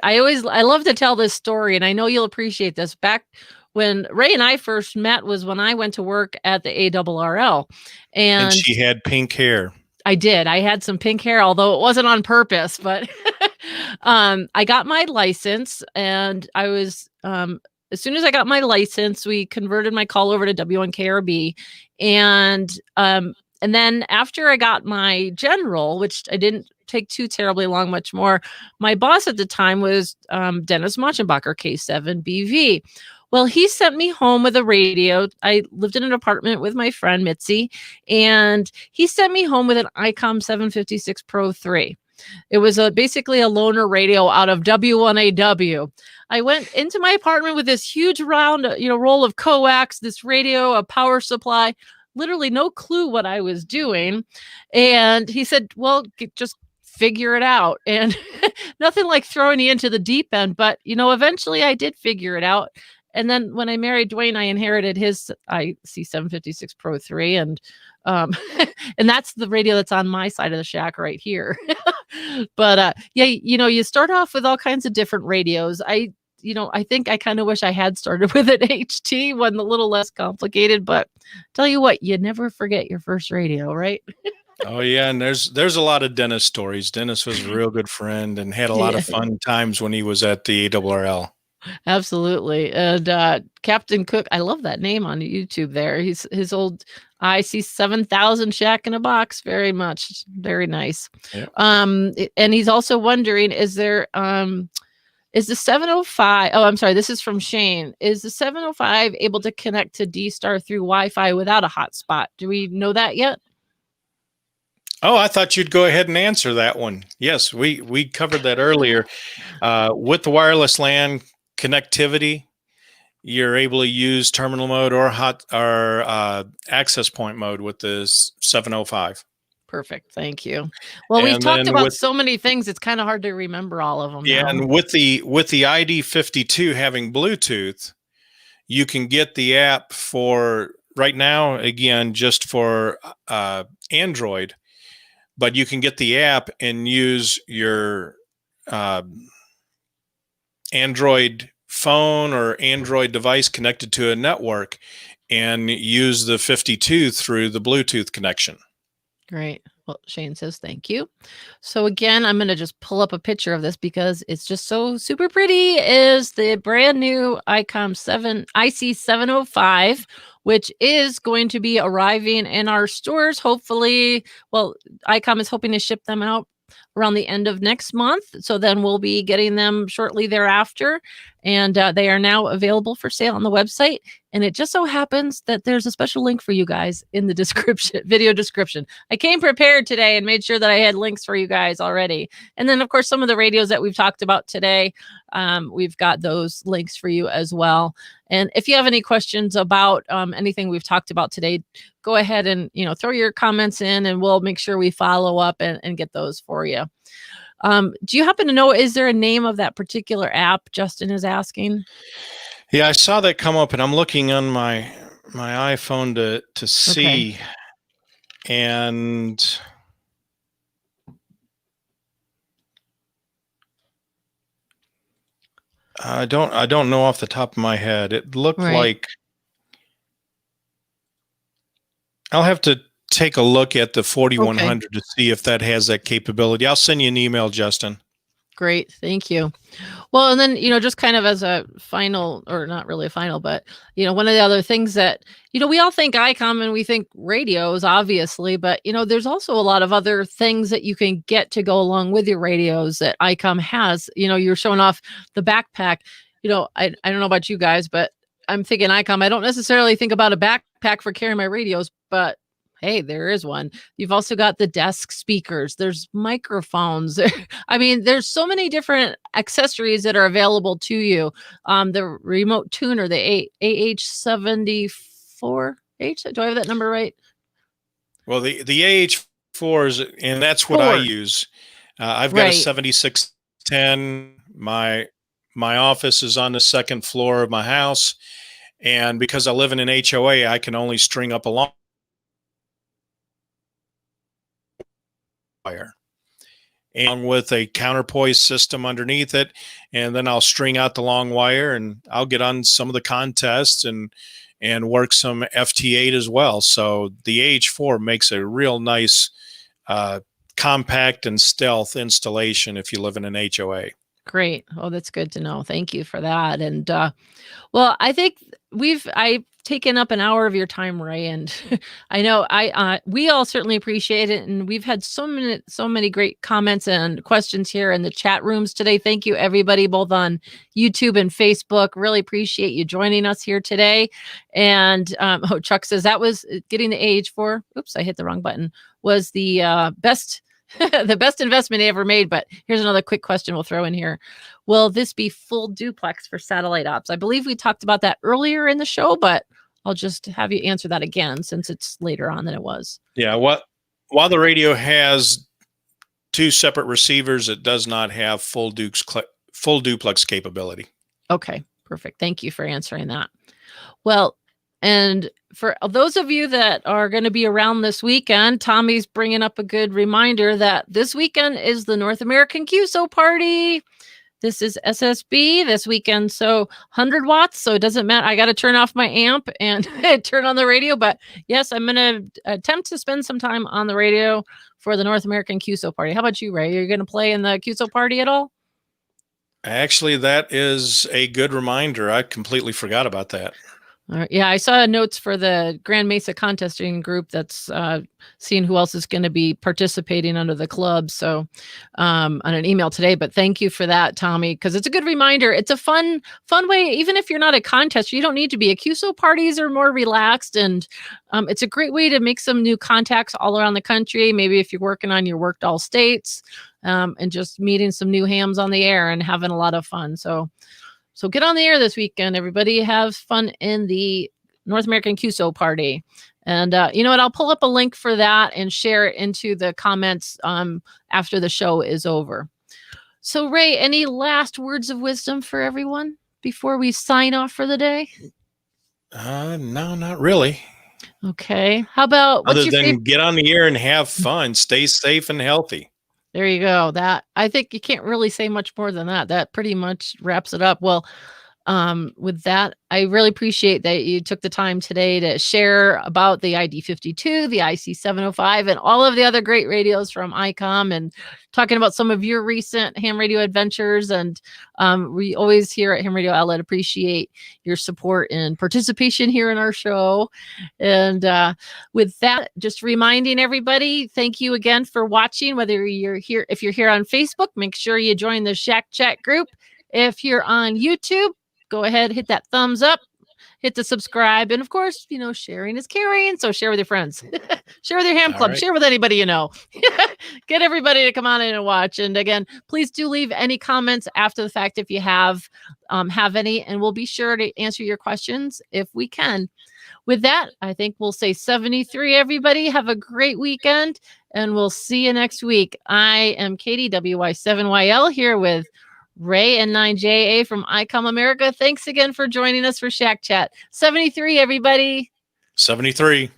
I love to tell this story, and I know you'll appreciate this. Back when Ray and I first met was when I went to work at the ARRL. And she had pink hair. I did. I had some pink hair, although it wasn't on purpose, but I got my license, and I was, as soon as I got my license, we converted my call over to W1KRB. And then after I got my general, which I didn't take too terribly long, much more, my boss at the time was Dennis Machenbacher, K7BV. Well, he sent me home with a radio. I lived in an apartment with my friend Mitzi, and he sent me home with an Icom 756 Pro 3. It was basically a loaner radio out of W1AW. I went into my apartment with this huge round, roll of coax, this radio, a power supply, literally no clue what I was doing. And he said, well, just figure it out. And nothing like throwing you into the deep end, but eventually I did figure it out. And then when I married Dwayne, I inherited his IC756 Pro 3, and and that's the radio that's on my side of the shack right here. But yeah, you start off with all kinds of different radios. I think I kind of wish I had started with an HT, one a little less complicated, but tell you what, you never forget your first radio, right? Oh yeah, and there's a lot of Dennis stories. Dennis was a real good friend and had a lot of fun times when he was at the ARRL. Absolutely. And Captain Cook, I love that name on YouTube there. He's his old IC7000 Shack in a Box. Very much. Very nice. Yeah. And he's also wondering, is the 705, I'm sorry, this is from Shane. Is the 705 able to connect to D-Star through Wi-Fi without a hotspot? Do we know that yet? Oh, I thought you'd go ahead and answer that one. Yes, we covered that earlier. With the wireless LAN connectivity, you're able to use terminal mode or access point mode with this 705. Perfect. Thank you. Well, we've talked about so many things. It's kind of hard to remember all of them. Yeah, now. And with the ID-52 having Bluetooth, you can get the app for right now, again, just for Android, but you can get the app and use your Android phone or Android device connected to a network and use the 52 through the Bluetooth connection. Great. Well, Shane says thank you. So again, I'm going to just pull up a picture of this because it's just so super pretty. Is the brand new Icom IC705, which is going to be arriving in our stores. Hopefully, well, Icom is hoping to ship them out around the end of next month. So then we'll be getting them shortly thereafter. And they are now available for sale on the website. And it just so happens that there's a special link for you guys in the description, video description. I came prepared today and made sure that I had links for you guys already. And then, of course, some of the radios that we've talked about today, we've got those links for you as well. And if you have any questions about anything we've talked about today, go ahead and throw your comments in, and we'll make sure we follow up and get those for you. Do you happen to know, is there a name of that particular app Justin is asking? Yeah, I saw that come up, and I'm looking on my iPhone to see. Okay. And I don't know off the top of my head. It looked like I'll have to take a look at the 4100 to see if that has that capability. I'll send you an email, Justin. Great. Thank you. Well, and then, just kind of as a final, or not really a final, but, one of the other things that, we all think Icom and we think radios, obviously, but, there's also a lot of other things that you can get to go along with your radios that Icom has. You're showing off the backpack. I don't know about you guys, but I'm thinking Icom. I don't necessarily think about a backpack for carrying my radios, but hey, there is one. You've also got the desk speakers. There's microphones. I mean, there's so many different accessories that are available to you. The remote tuner, the AH74H. Do I have that number right? Well, the AH4 is, and that's what I use. I've got a 7610. My office is on the second floor of my house, and because I live in an HOA, I can only string up a long wire and with a counterpoise system underneath it, and then I'll string out the long wire, and I'll get on some of the contests and work some FT8 as well. So the AH4 makes a real nice compact and stealth installation if you live in an HOA. Great. Oh, that's good to know. Thank you for that. And well, I think I've taken up an hour of your time, Ray, and I know we all certainly appreciate it. And we've had so many great comments and questions here in the chat rooms today. Thank you, everybody, both on YouTube and Facebook. Really appreciate you joining us here today. And Chuck says that was getting the AH4. Oops, I hit the wrong button. Was the best. The best investment he ever made. But here's another quick question we'll throw in here. Will this be full duplex for satellite ops? I believe we talked about that earlier in the show, but I'll just have you answer that again since it's later on than it was. Yeah. While the radio has two separate receivers. It does not have full duplex capability. Okay, perfect. Thank you for answering that. Well, and for those of you that are going to be around this weekend, Tommy's bringing up a good reminder that this weekend is the North American QSO party. This is SSB this weekend, so 100 watts, so it doesn't matter. I got to turn off my amp and turn on the radio, but yes, I'm going to attempt to spend some time on the radio for the North American QSO party. How about you, Ray? Are you going to play in the QSO party at all? Actually, that is a good reminder. I completely forgot about that. All right. Yeah, I saw notes for the Grand Mesa contesting group that's seeing who else is going to be participating under the club. So on an email today, but thank you for that, Tommy, because it's a good reminder. It's a fun way. Even if you're not a contest, you don't need to be. A QSO parties are more relaxed, and it's a great way to make some new contacts all around the country. Maybe if you're working on your worked all states and just meeting some new hams on the air and having a lot of fun. So get on the air this weekend, everybody. Have fun in the North American QSO party. And you know what? I'll pull up a link for that and share it into the comments after the show is over. So, Ray, any last words of wisdom for everyone before we sign off for the day? No, not really. Okay. How about other than get on the air and have fun, stay safe and healthy. There you go. That, I think you can't really say much more than that. That pretty much wraps it up. Well, with that, I really appreciate that you took the time today to share about the ID-52, the IC705, and all of the other great radios from Icom, and talking about some of your recent ham radio adventures. And we always here at Ham Radio Outlet appreciate your support and participation here in our show. And with that, just reminding everybody, thank you again for watching. Whether you're here, if you're here on Facebook, make sure you join the Shack Chat group. If you're on YouTube, go ahead, hit that thumbs up, hit the subscribe. And of course, you know, sharing is caring. So share with your friends, share with your ham club, share with anybody you know. Get everybody to come on in and watch. And again, please do leave any comments after the fact if you have any, and we'll be sure to answer your questions if we can. With that, I think we'll say 73, everybody. Have a great weekend, and we'll see you next week. I am Katie, WY7YL, here with Ray N9JA from Icom America. Thanks again for joining us for Shack Chat. 73, everybody. 73.